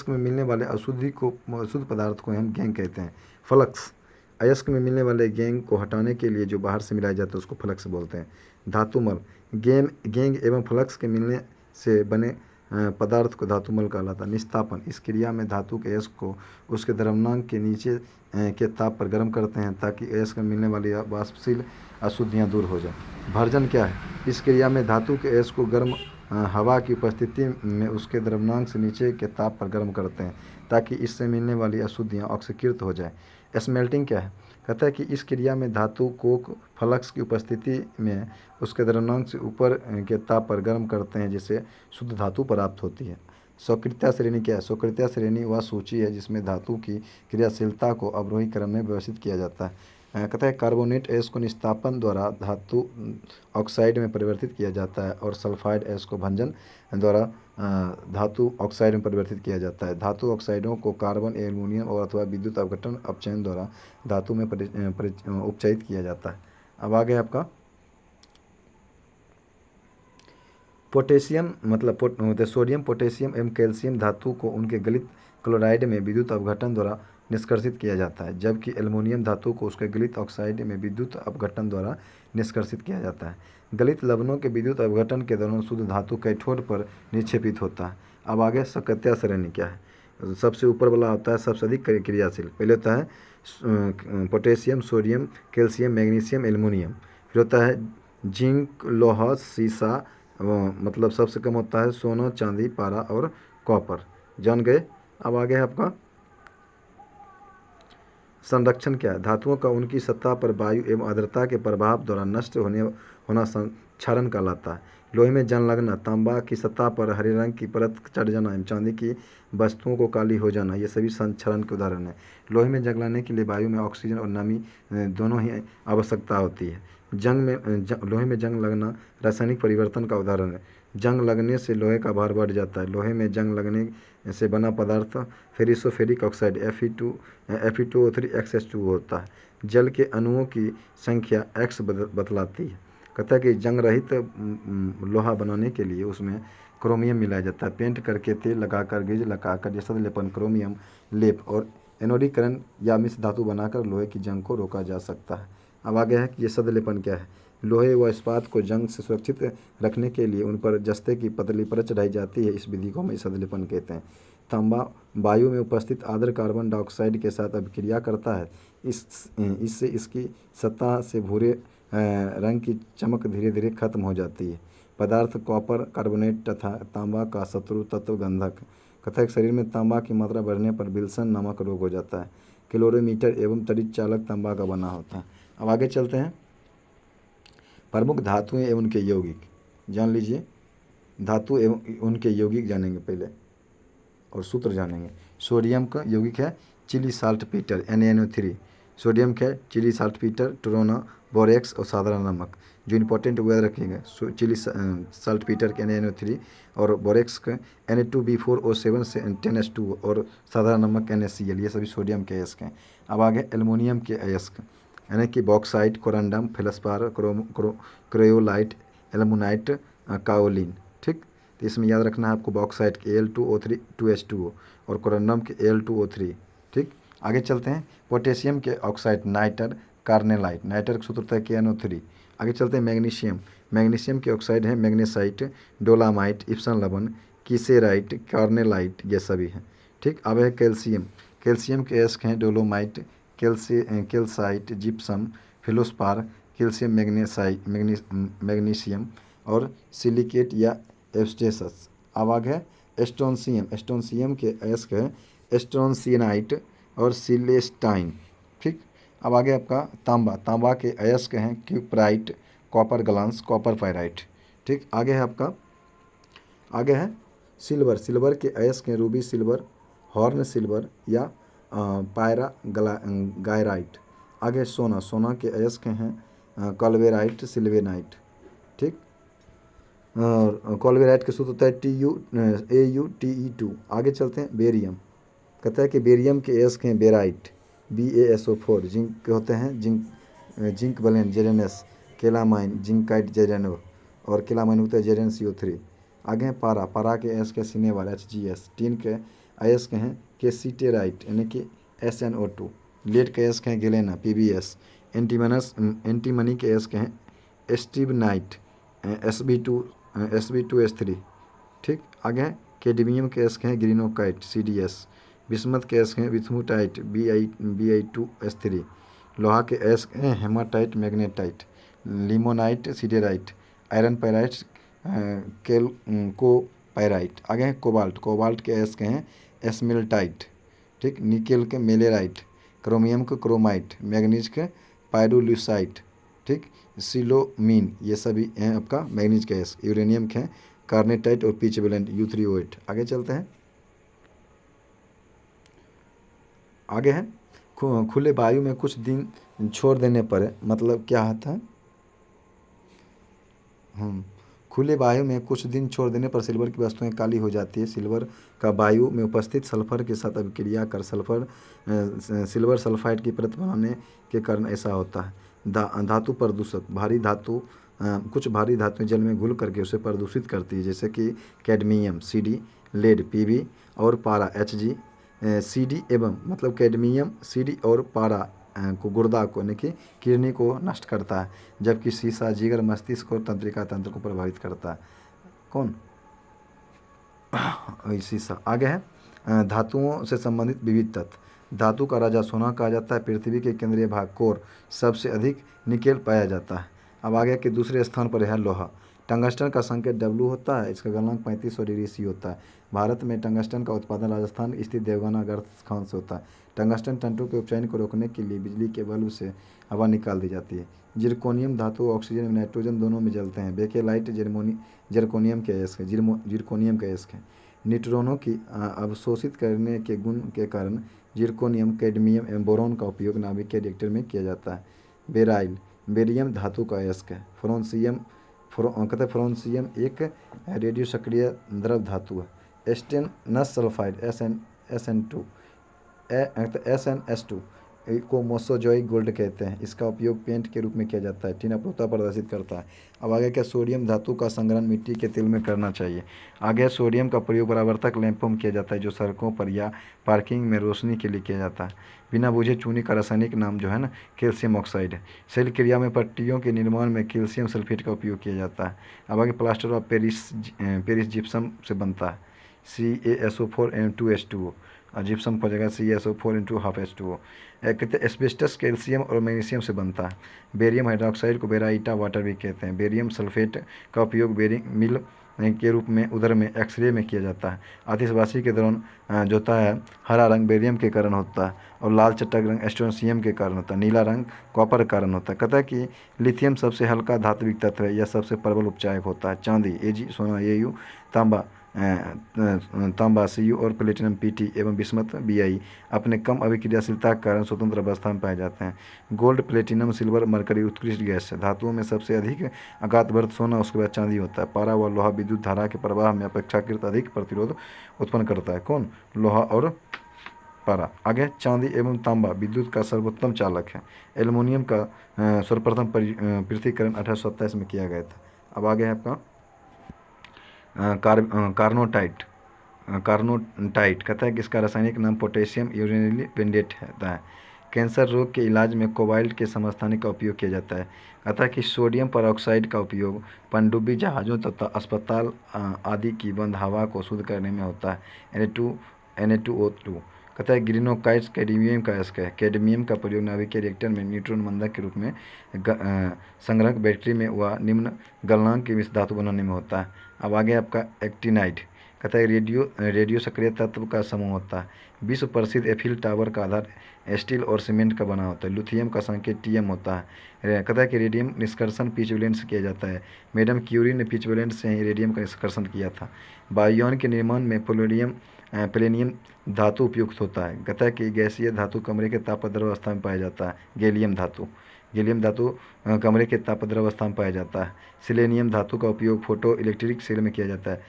में मिलने वाले अशुद्ध पदार्थ को हम गैंग कहते हैं। फ्लक्स अयस्क में मिलने वाले गैंग को हटाने के लिए जो बाहर से मिलाया जाता है उसको फ्लक्स बोलते हैं। धातुमल गैंग एवं फ्लक्स के मिलने से बने पदार्थ को धातुमल कहलाता है। निस्तापन इस क्रिया में धातु के अयस्क को उसके द्रव्यमान के नीचे के ताप पर गर्म करते हैं ताकि अयस्क में मिलने वाली वाष्पशील अशुद्धियाँ दूर हो जाए। भर्जन क्या है। इस क्रिया में धातु के अयस्क को गर्म हवा की उपस्थिति में उसके द्रव्यमान से नीचे के ताप पर गर्म करते हैं ताकि इससे मिलने वाली अशुद्धियाँ ऑक्सीकृत हो जाए। स्मेल्टिंग क्या है। कहता है कि इस क्रिया में धातु कोक फ्लक्स की उपस्थिति में उसके द्रव्यमान से ऊपर के ताप पर गर्म करते हैं, जिससे शुद्ध धातु प्राप्त होती है। स्वकृत्या श्रेणी क्या है? स्वकृत्या श्रेणी वह सूची है जिसमें धातु की क्रियाशीलता को अवरोही क्रम में व्यवस्थित किया जाता है। कहता है कार्बोनेट ऐश को निस्तापन द्वारा धातु ऑक्साइड में परिवर्तित किया जाता है और सल्फाइड ऐश को भंजन द्वारा धातु ऑक्साइड में परिवर्तित किया जाता है। धातु ऑक्साइडों को कार्बन, एल्युमिनियम और अथवा विद्युत अपघटन अपचयन द्वारा धातु में उपचयित किया जाता है। अब आगे आपका पोटेशियम मतलब सोडियम, पोटेशियम एवं कैल्शियम धातु को उनके गलित क्लोराइड में विद्युत अपघटन द्वारा निष्कर्षित किया जाता है, जबकि एल्युमिनियम धातु को उसके गलित ऑक्साइड में विद्युत अपघटन द्वारा निष्कर्षित किया जाता है। गलित लवणों के विद्युत अपघटन के दौरान शुद्ध धातु कैथोड पर निक्षेपित होता है। अब आगे सक्रियता श्रेणी क्या है? सबसे ऊपर वाला होता है सबसे अधिक क्रियाशील। पहले होता है potassium, sodium, calcium, magnesium, aluminium. फिर होता है जिंक, लोहा, सीसा, मतलब सबसे कम होता है सोना, चांदी, पारा और कॉपर। जान गए। अब आगे है आपका संरक्षण क्या है? धातुओं का उनकी सतह पर वायु एवं आर्द्रता के प्रभाव द्वारा नष्ट होना क्षरण कहलाता है। लोहे में जंग लगना, तांबा की सतह पर हरे रंग की परत चढ़ जाना एवं चांदी की वस्तुओं को काली हो जाना, ये सभी क्षरण के उदाहरण हैं। लोहे में जंग लगने के लिए वायु में ऑक्सीजन और नमी दोनों ही आवश्यकता होती है। लोहे में जंग लगना रासायनिक परिवर्तन का उदाहरण है। जंग लगने से लोहे का भार बढ़ जाता है। लोहे में जंग लगने से बना पदार्थ फेरिसोफेरिक ऑक्साइड Fe2O3 XH2O होता है। जल के अणुओं की संख्या X बतलाती है। कहता है कि जंग रहित लोहा बनाने के लिए उसमें क्रोमियम मिलाया जाता है। पेंट करके, तेल लगाकर, गिज लगाकर, जैसा लेपन, क्रोमियम लेप और एनोडीकरण या मिश्र धातु बनाकर लोहे की जंग को रोका जा सकता है। अब आगे है कि ये सदलेपन क्या है? लोहे व इस्पात को जंग से सुरक्षित रखने के लिए उन पर जस्ते की पतली परत चढ़ाई जाती है। इस विधि को हम सदलेपन कहते हैं। तांबा वायु में उपस्थित आर्द्र कार्बन डाइऑक्साइड के साथ अभिक्रिया करता है। इससे इसकी सतह से भूरे रंग की चमक धीरे धीरे खत्म हो जाती है। पदार्थ कॉपर कार्बोनेट तथा तांबा का शत्रु तत्व गंधक। कहता है शरीर में तांबा की मात्रा बढ़ने पर विल्सन नामक रोग हो जाता है। कैलोरीमीटर एवं तड़ित चालक तांबा का बना होता है। अब आगे चलते हैं। प्रमुख धातुएं एवं उनके यौगिक जान लीजिए। धातु एवं उनके यौगिक जानेंगे पहले और सूत्र जानेंगे। सोडियम का यौगिक है चिली साल्टपीटर NaNO3। सोडियम का चिली साल्टपीटर, टोरोना, बोरेक्स और साधारण नमक। जो इंपॉर्टेंट वो याद रखिएगा, चिली साल्टपीटर के NaNO3 और बोरेक्स का Na2B4O7 से 10H2 और साधारण नमक NaCl, ये सभी सोडियम के अयस्क हैं। अब आगे एल्युमिनियम के अयस्क यानी कि बॉक्साइट, कोरंडम, फेल्सपार, क्रेओलाइट, एल्युमिनाइट, काओलिन। ठीक, तो इसमें याद रखना है आपको बॉक्साइट के Al2O3 2H2O और कोरंडम के Al2O3। ठीक, आगे चलते हैं। पोटेशियम के ऑक्साइड नाइटर, कार्नेलाइट। नाइटर का सूत्र होता है KNO3। आगे चलते हैं मैग्नीशियम। मैग्नीशियम के ऑक्साइड है मैग्नेसाइट, डोलामाइट, इप्सन लवण, कीसेराइट, कार्नेलाइट, ये सभी हैं। ठीक, अब है कैल्शियम। कैल्शियम के अयस्क हैं dolomite, calcite, gypsum, feldspar, calcium magnesium और सिलिकेट या एब्सटेसस। अब आगे है एस्टोनशियम। एस्टोनशियम के अयस्क है एस्टोनशियनाइट और सिलेस्टाइन। ठीक, अब आगे आपका तांबा। तांबा के अयस्क हैं cuprite, copper glance, copper pyrite. ठीक, आगे है आपका सिल्वर। सिल्वर के अयस्क हैं रूबी सिल्वर, हॉर्न सिल्वर या पायरा गायराइट। आगे सोना। सोना के अयस्क हैं कॉल्वेराइट, सिल्वेनाइट। ठीक, और कॉल्वेराइट का सूत्र होता है AuTe2। आगे चलते हैं बेरियम। कहता है कि बेरियम के अयस्क हैं बेराइट, BaSO4। जिंक के होते हैं जिंक वैलेंट, ZnS, केलामाइन, जिंकाइट, ZnO और केलामाइन होता है ZnCO3। आगे हैं पारा। पारा के अयस्क है सिनेवाल, HgS। टीन के अयस्क हैं केसिटेराइट यानी कि SnO2। लेड के अयस्क हैं गेलेना, PbS। एंटीमनी के अयस्क हैं स्टिबनाइट, Sb2S3। ठीक, आगे हैं कैडमियम के अयस्क हैं ग्रीनोकाइट, CdS। बिस्मथ के अयस्क हैं विथमुटाइट, Bi2S3। लोहा के अयस्क हैं haematite, magnetite, limonite, siderite. Iron pyrite, chalcopyrite. आगे हैं कोबाल्ट। कोबाल्ट के अयस्क हैं एस्मेल्टाइट। ठीक, निकेल के मेलेराइट, क्रोमियम को क्रोमाइट, मैग्नीज के पायरोलुसाइट, ठीक, सिलोमीन, ये सभी हैं आपका मैग्नीज गैस। यूरेनियम के कार्नेटाइट और पिच वैलेंट U3O8। आगे चलते हैं। आगे है खुले वायु में कुछ दिन छोड़ देने पर, मतलब क्या आता है, खुले वायु में कुछ दिन छोड़ देने पर सिल्वर की वस्तुएं काली हो जाती है। सिल्वर का वायु में उपस्थित सल्फर के साथ अभिक्रिया कर सिल्वर सल्फाइड की परत बनाने के कारण ऐसा होता है। धातु प्रदूषक, भारी धातु कुछ भारी धातुएं जल में घुल करके उसे प्रदूषित करती है, जैसे कि कैडमियम CD, लेड Pb और पारा Hg। CD एवं मतलब कैडमियम CD और पारा को गुर्दा को यानी कि किडनी को नष्ट करता है, जबकि सीसा जिगर मस्तिष्क और तंत्रिका तंत्र को प्रभावित करता है। कौन? सीसा। आगे है धातुओं से संबंधित विविध तत्व। धातु का राजा सोना कहा जाता है। पृथ्वी के केंद्रीय भाग कोर सबसे अधिक निकेल पाया जाता है। अब आगे के दूसरे स्थान पर है लोहा। टंगस्टन का संकेत W होता है। इसका गलनांक 3500 डिग्री C होता है। भारत में टंगस्टन का उत्पादन राजस्थान स्थित देवगाना गर्थ खान से होता है। टंगस्टन तंतु के उपचयन को रोकने के लिए बिजली के बल्ब से हवा निकाल दी जाती है। जिरकोनियम धातु ऑक्सीजन और नाइट्रोजन दोनों में जलते हैं। बेकेलाइट जिरकोनियम के अयस्क है। जिरकोनियम के अयस्क है। न्यूट्रॉनों की अवशोषित करने के गुण के कारण जिरकोनियम, कैडमियम एवं बोरॉन का उपयोग नाभिकीय रिएक्टर में किया जाता है। बेरियम धातु का अयस्क है। फ्रोंसियम एक रेडियो सक्रिय द्रव धातु है। स्टेनस सल्फाइड SnS2 को मोसोजोइक गोल्ड कहते हैं। इसका उपयोग पेंट के रूप में किया जाता है। टीना अपरूपता प्रदर्शित करता है। अब आगे क्या, सोडियम धातु का संग्रहण मिट्टी के तेल में करना चाहिए। आगे सोडियम का प्रयोग परावर्तक लैंपों में किया जाता है, जो सड़कों पर या पार्किंग में रोशनी के लिए किया जाता है। बिना बुझे चूने का रासायनिक नाम जो है ना, कैल्शियम ऑक्साइड है। सेल क्रिया में पट्टियों के निर्माण में कैल्शियम सल्फेट का उपयोग किया जाता है। अब आगे प्लास्टर ऑफ पेरिस जिप्सम से बनता है। CaSO4 and 2H2O। जिप्सम की जगह CaSO4 into हाफ H2O। कहते हैं एस्बेस्टस कैल्शियम और मैग्नीशियम से बनता है। बेरियम हाइड्रोक्साइड को बेराइटा वाटर भी कहते हैं। बेरियम सल्फेट का उपयोग बेरिंग मिल के रूप में उधर में एक्सरे में किया जाता है। आतिशबाजी के दौरान जो होता है हरा रंग बेरियम के कारण होता है, और लाल चटक रंग एस्ट्रोनशियम के कारण होता है। नीला रंग कॉपर के कारण होता है। कहता है कि लिथियम सबसे हल्का धात्विक तत्व है, यह सबसे प्रबल उपचायक होता है। चांदी Ag, सोना Au, तांबा Cu और प्लेटिनम Pt एवं बिस्मथ Bi अपने कम अभिक्रियाशीलता के कारण स्वतंत्र अवस्था में पाए जाते हैं। गोल्ड, प्लेटिनम, सिल्वर, मरकरी उत्कृष्ट गैस है। धातुओं में सबसे अधिक अज्ञातवर्त सोना, उसके बाद चांदी होता है। पारा व लोहा विद्युत धारा के प्रवाह में अपेक्षाकृत अधिक प्रतिरोध उत्पन्न करता है। कौन? लोहा और पारा। आगे चांदी एवं तांबा विद्युत का सर्वोत्तम चालक है। एल्युमिनियम का सर्वप्रथम पृथक्करण 1827 में किया गया था। अब आगे है आपका कार्नोटाइट। कहता है कि इसका रासायनिक नाम पोटेशियम यूरेनिलेट है। कैंसर रोग के इलाज में कोबाल्ट के समस्थानिक का उपयोग किया जाता है। कहता है कि सोडियम परऑक्साइड का उपयोग पनडुब्बी जहाज़ों तथा अस्पताल आदि की बंद हवा को शुद्ध करने में होता है। Na2O2। कहता है ग्रीनोकाइट्स कैडमियम का अयस्क है। कैडमियम का प्रयोग नाभिकीय रिएक्टर में न्यूट्रॉन मंदक के रूप में संग्रहक बैटरी में व निम्न गलनांक की मिश्र धातु बनाने में होता है। अब आगे आपका एक्टिनाइड। कहता है रेडियो सक्रिय तत्व का समूह होता है। विश्व प्रसिद्ध एफिल टावर का आधार स्टील और सीमेंट का बना होता है। लिथियम का संकेत Tm होता है। कहता है कि रेडियम निष्कर्षण पिचवैलेंट से किया जाता है। मैडम क्यूरी ने पिचवैलेंट से ही रेडियम का निष्कर्षण किया था। वायुयान के निर्माण में प्लेनियम धातु उपयुक्त होता है। कहता है कि गैसीय धातु कमरे के तापद्रव अवस्था में पाया जाता है। गैलियम धातु कमरे के तापद्रव अवस्था में पाया जाता है। सिलेनियम धातु का उपयोग फोटो इलेक्ट्रिक सेल में किया जाता है।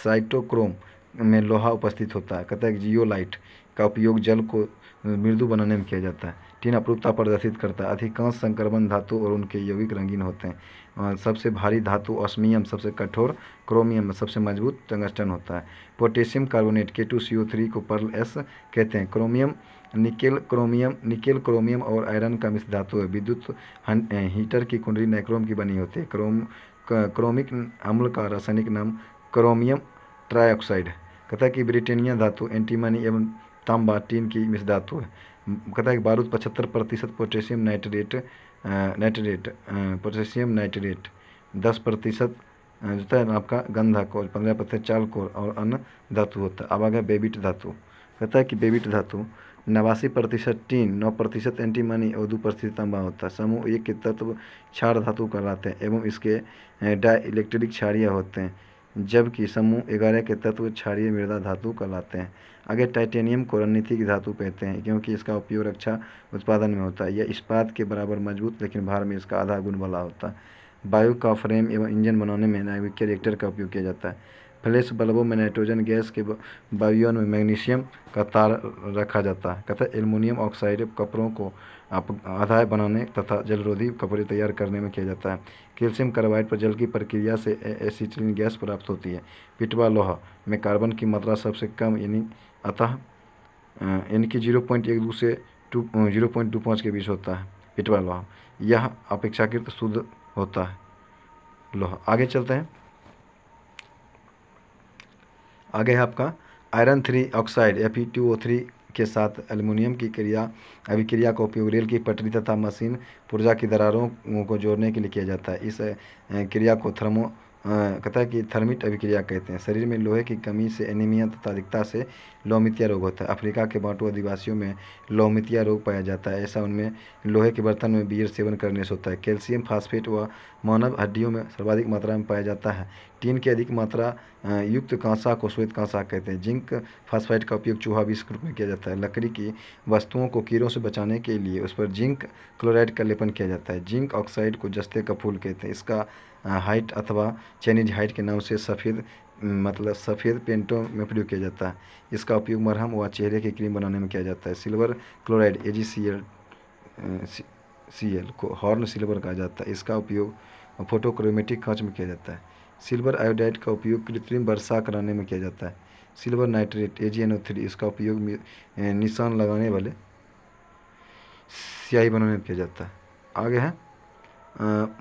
साइटोक्रोम में लोहा उपस्थित होता है। कहता है कि जियोलाइट का उपयोग जल को मृदु बनाने में किया जाता है। टीन अपरूपता प्रदर्शित करता है। अधिकांश संक्रमण धातु और उनके यौगिक रंगीन होते हैं। सबसे भारी धातु ऑस्मियम, सबसे कठोर क्रोमियम, सबसे मजबूत टंगस्टन होता है। पोटेशियम कार्बोनेट K2CO3 को पर्ल S कहते हैं। क्रोमियम निकेल क्रोमियम और आयरन का मिश्र धातु है। विद्युत हीटर की कुंडली नाइक्रोम की बनी होती है। क्रोमिक अम्ल का रासायनिक नाम क्रोमियम ट्राइऑक्साइड है। कहता है कि ब्रिटेनिया धातु एंटीमनी एवं तांबा टीन की मिश्र धातु है। कहता है कि बारूद 75% पोटेशियम नाइट्रेट 10% जो है आपका गंधक और 15% चालकोर और अन्य धातु होता है। अब आ गया बेबिट धातु। कहता है कि बेबिट धातु 89% टीन, 9% एंटीमनी और 2% तांबा होता है। समूह एक के तत्व क्षार धातु कहलाते हैं एवं इसके डाइलेक्ट्रिक क्षारीय होते हैं, जबकि समूह 11 के तत्व क्षारीय मृदा धातु कहलाते हैं। आगे टाइटेनियम को रणनीतिक धातु कहते हैं क्योंकि इसका उपयोग रक्षा उत्पादन में होता है। यह इस्पात के बराबर मजबूत लेकिन भार में इसका आधा गुण वाला होता है। वायु का फ्रेम एवं इंजन बनाने में नाभिकीय रिएक्टर का उपयोग किया जाता है। फ्लैश बल्बों में नाइट्रोजन गैस के वायुयन में मैग्नीशियम का तार रखा जाता है तथा एल्युमिनियम ऑक्साइड कपड़ों को आधार बनाने तथा जलरोधी कपड़े तैयार करने में किया जाता है। कैल्शियम कार्बाइड पर जल की प्रक्रिया से एसिटिलीन गैस प्राप्त होती है। पिटवा लोहा में कार्बन की मात्रा सबसे कम यानी कि 0.12 से 0.25 के बीच होता है। पिटवा लोहा यह अपेक्षाकृत शुद्ध होता है लोहा। आगे चलते हैं। आगे है आपका आयरन 3 ऑक्साइड Fe2O3 के साथ एल्युमिनियम की अभिक्रिया का उपयोग रेल की पटरी तथा मशीन पुर्जा की दरारों को जोड़ने के लिए किया जाता है। इस क्रिया को थर्मिट अभिक्रिया कहते हैं। शरीर में लोहे की कमी से एनीमिया तथा अधिकता से लोहमितिया रोग होता है। अफ्रीका के बांटू आदिवासियों में लोहमितिया रोग पाया जाता है। ऐसा उनमें लोहे के बर्तन में बियर सेवन करने से होता है। कैल्शियम फास्फेट व मानव हड्डियों में सर्वाधिक मात्रा में पाया जाता है। टीन की अधिक मात्रा युक्त कांसा को श्वेत कांसा कहते हैं। जिंक फास्फाइड का उपयोग चूहा विष के रूप में किया जाता है। लकड़ी की वस्तुओं को कीड़ों से बचाने के लिए उस पर जिंक क्लोराइड का लेपन किया जाता है। जिंक ऑक्साइड को जस्ते का फूल कहते हैं। इसका हाइट अथवा चाइनीज हाइट के नाम से सफ़ेद पेंटों में प्रयोग किया जाता है। इसका उपयोग मरहम व चेहरे की क्रीम बनाने में किया जाता है। सिल्वर क्लोराइड AgCl को हॉर्न सिल्वर कहा जाता है। इसका उपयोग फोटोक्रोमेटिक कांच में किया जाता है। सिल्वर आयोडाइड का उपयोग कृत्रिम वर्षा कराने में किया जाता है। सिल्वर नाइट्रेट AgNO3 इसका उपयोग निशान लगाने वाले स्याही बनाने में किया जाता है। आगे है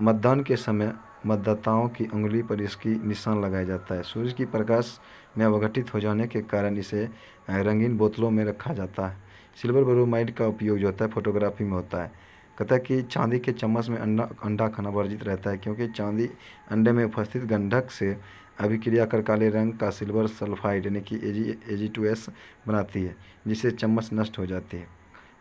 मतदान के समय मतदाताओं की उंगली पर इसकी निशान लगाया जाता है। सूर्य की प्रकाश में अवघटित हो जाने के कारण इसे रंगीन बोतलों में रखा जाता है। सिल्वर ब्रोमाइड का उपयोग जो होता है फोटोग्राफी में होता है। कहता है कि चांदी के चम्मच में अंडा खाना वर्जित रहता है क्योंकि चांदी अंडे में उपस्थित गंधक से अभिक्रिया कर काले रंग का सिल्वर सल्फाइड यानी कि Ag2S बनाती है, जिससे चम्मच नष्ट हो जाती है।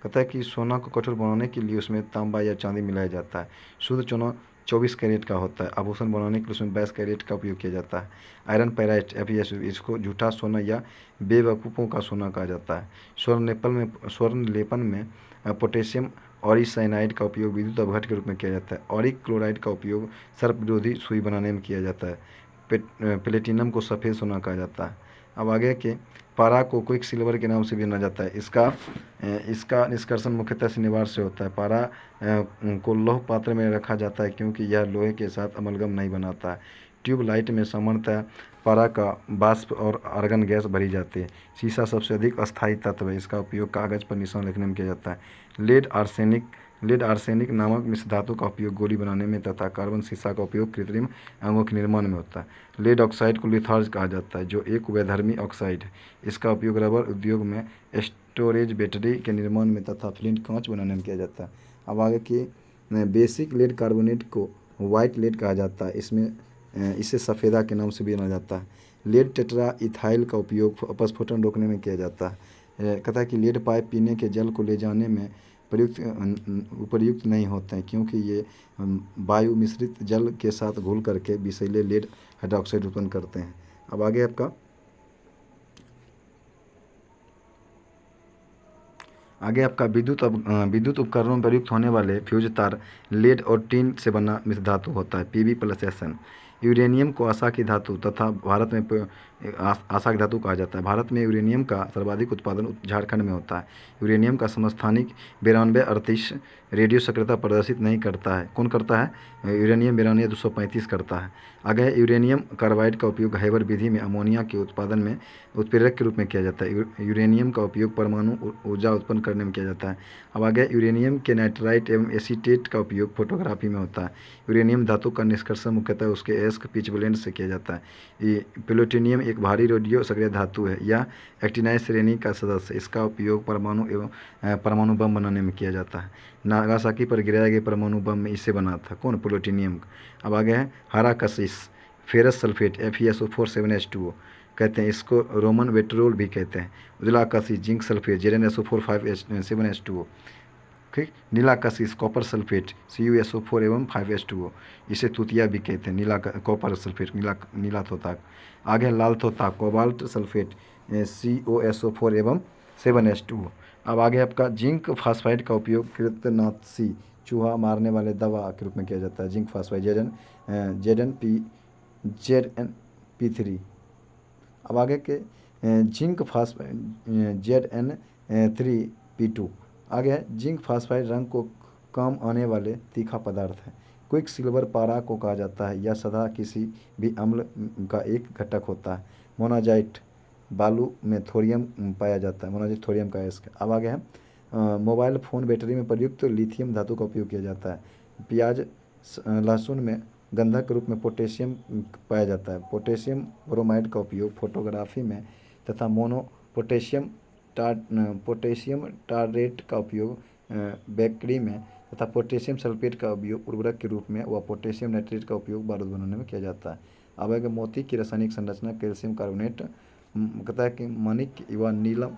कहता है कि सोना को कठोर बनाने के लिए उसमें तांबा या चांदी मिलाया जाता है। शुद्ध सोना 24 कैरेट का होता है। आभूषण बनाने के लिए उसमें 22 कैरेट का उपयोग किया जाता है। आयरन पैराइट FeSu इसको झूठा सोना या बेवकूफ़ों का सोना कहा जाता है। स्वर्ण लेपन में पोटेशियम ऑरिसाइनाइड का उपयोग विद्युत अपघट के रूप में किया जाता है। ऑरिक क्लोराइड का उपयोग सर्प विरोधी सुई बनाने में किया जाता है। प्लेटिनम को सफ़ेद सोना कहा जाता है। अब आगे के पारा को क्विक सिल्वर के नाम से भी जाना जाता है। इसका निष्कर्षण मुख्यतः शनिवार से होता है। पारा को लौह पात्र में रखा जाता है क्योंकि यह लोहे के साथ अमलगम नहीं बनाता है। ट्यूबलाइट में सामान्यतः पारा का वाष्प और आर्गन गैस भरी जाती है। शीशा सबसे अधिक अस्थायी तत्व है। इसका उपयोग कागज पर निशान लिखने में किया जाता है। लेड आर्सेनिक नामक मिश्र धातु का उपयोग गोली बनाने में तथा कार्बन शीशा का उपयोग कृत्रिम अंगों के निर्माण में होता है। लेड ऑक्साइड को लिथार्ज कहा जाता है जो एक वैधर्मी ऑक्साइड है। इसका उपयोग रबर उद्योग में स्टोरेज बैटरी के निर्माण में तथा फ्लिंट कांच बनाने में किया जाता है। अब आगे की बेसिक लेड कार्बोनेट को वाइट लेड कहा जाता है। इसे सफ़ेदा के नाम से भी जाना जाता है। लेड टेट्रा इथाइल का उपयोग अपस्फोटन रोकने में किया जाता है। कहता है कि लेड पाइप पीने के जल को ले जाने में उपयुक्त नहीं होते हैं क्योंकि ये वायु मिश्रित जल के साथ घुल करके विषैले लेड हाइड्रोक्साइड उत्पन्न करते हैं। अब आगे आपका विद्युत उपकरणों में प्रयुक्त होने वाले फ्यूज तार लेड और टीन से बना मिश्र धातु होता है Pb+Sn। यूरेनियम को आशा की धातु तथा भारत में आशा की धातु कहा जाता है। भारत में यूरेनियम का सर्वाधिक उत्पादन झारखंड में होता है। यूरेनियम का समस्थानिक 9238 रेडियो सक्रियता प्रदर्शित नहीं करता है। कौन करता है? यूरेनियम 9235 करता है। आगे यूरेनियम कार्बाइड का उपयोग हैबर विधि में अमोनिया के उत्पादन में उत्प्रेरक के रूप में किया जाता है। यूरेनियम का उपयोग परमाणु ऊर्जा उत्पन्न करने में किया जाता है। अब आगे यूरेनियम के नाइट्राइट एवं एसीटेट का उपयोग फोटोग्राफी में होता है। यूरेनियम धातु का निष्कर्षण मुख्यतः उसके एस्क पिचब्लेंड से किया जाता है। प्लूटोनियम एक भारी रेडियो सक्रिय धातु है। यह एक्टिनाइड श्रेणी का सदस्य है। इसका उपयोग परमाणु बम बनाने में किया जाता है। नागासाकी पर गिराए गए परमाणु बम में इससे बना था। कौन? प्लूटोनियम। अब आगे है हरा कशिश फेरस सल्फेट FeSO4 7H2O कहते हैं, इसको रोमन वेट्रोल भी कहते हैं। उजला आकाशी जिंक सल्फेट ZnSO4 5H7H2O। ठीक, नीला आकाशी कॉपर सल्फेट CuSO4 एवं 5H2O। इसे तुतिया भी कहते हैं, नीला कॉपर सल्फेट, नीला तोताक। आगे लाल तोताक कोबाल्ट सल्फेट COSO4 एवं 7H2O। अब आगे आपका जिंक फास्फाइड का उपयोग कृतनाशी चूहा मारने वाले दवा के रूप में किया जाता है। Zinc phosphide ZnP3। अब आगे के जिंक फास्फाइड ZN3P2। आगे है जिंक फास्फाइड रंग को काम आने वाले तीखा पदार्थ है। क्विक सिल्वर पारा को कहा जाता है। यह सदा किसी भी अम्ल का एक घटक होता है। मोनाजाइट बालू में थोरियम पाया जाता है, मोनाजाइट थोरियम का अयस्क। अब आगे है मोबाइल फ़ोन बैटरी में प्रयुक्त लिथियम धातु का उपयोग किया जाता है। प्याज लहसुन में गंधक के रूप में पोटेशियम पाया जाता है। पोटेशियम ब्रोमाइड का उपयोग फोटोग्राफी में तथा पोटेशियम टारेट का उपयोग बेकरी में तथा पोटेशियम सल्फेट का उपयोग उर्वरक के रूप में व पोटेशियम नाइट्रेट का उपयोग बारूद बनाने में किया जाता है। अब आगे मोती की रासायनिक संरचना कैल्शियम कार्बोनेट कहता है कि माणिक व नीलम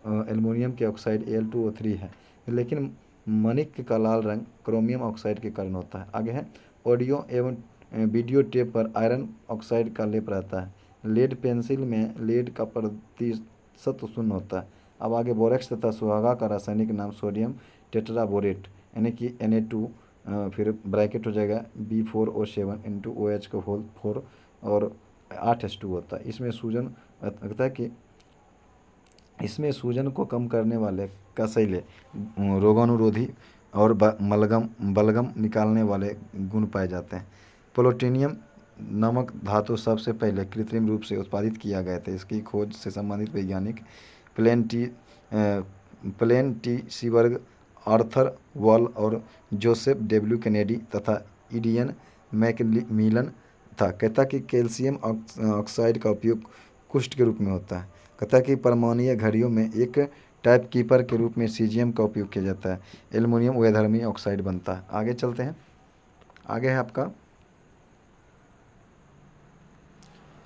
एल्युमिनियम के ऑक्साइड Al2O3 है, लेकिन माणिक का लाल रंग क्रोमियम ऑक्साइड के कारण होता है। आगे है ऑडियो एवं वीडियो टेप पर आयरन ऑक्साइड का लेप रहता है। लेड पेंसिल में लेड का प्रतिशत शून्य होता है। अब आगे बोरेक्स तथा सुहागा का रासायनिक नाम सोडियम टेट्राबोरेट यानी कि Na2 फिर ब्रैकेट हो जाएगा B4O7 × OH का होल 4 और 8H2 होता है। इसमें सूजन कहता है कि इसमें सूजन को कम करने वाले कसैले रोगाणुरोधी और बलगम निकालने वाले गुण पाए जाते हैं। प्लूटोनियम नामक धातु सबसे पहले कृत्रिम रूप से उत्पादित किया गया था। इसकी खोज से संबंधित वैज्ञानिक प्लेन टी सीबर्ग, आर्थर वॉल और जोसेफ W कैनेडी तथा इडियन मैकमिलन था। कहता कि कैल्शियम ऑक्साइड का उपयोग कुष्ठ के रूप में होता है। कहता कि परमाणुीय घड़ियों में एक टाइप कीपर के रूप में सीजियम का उपयोग किया जाता है। एल्युमिनियम वैधर्मी ऑक्साइड बनता है। आगे चलते हैं। आगे है आपका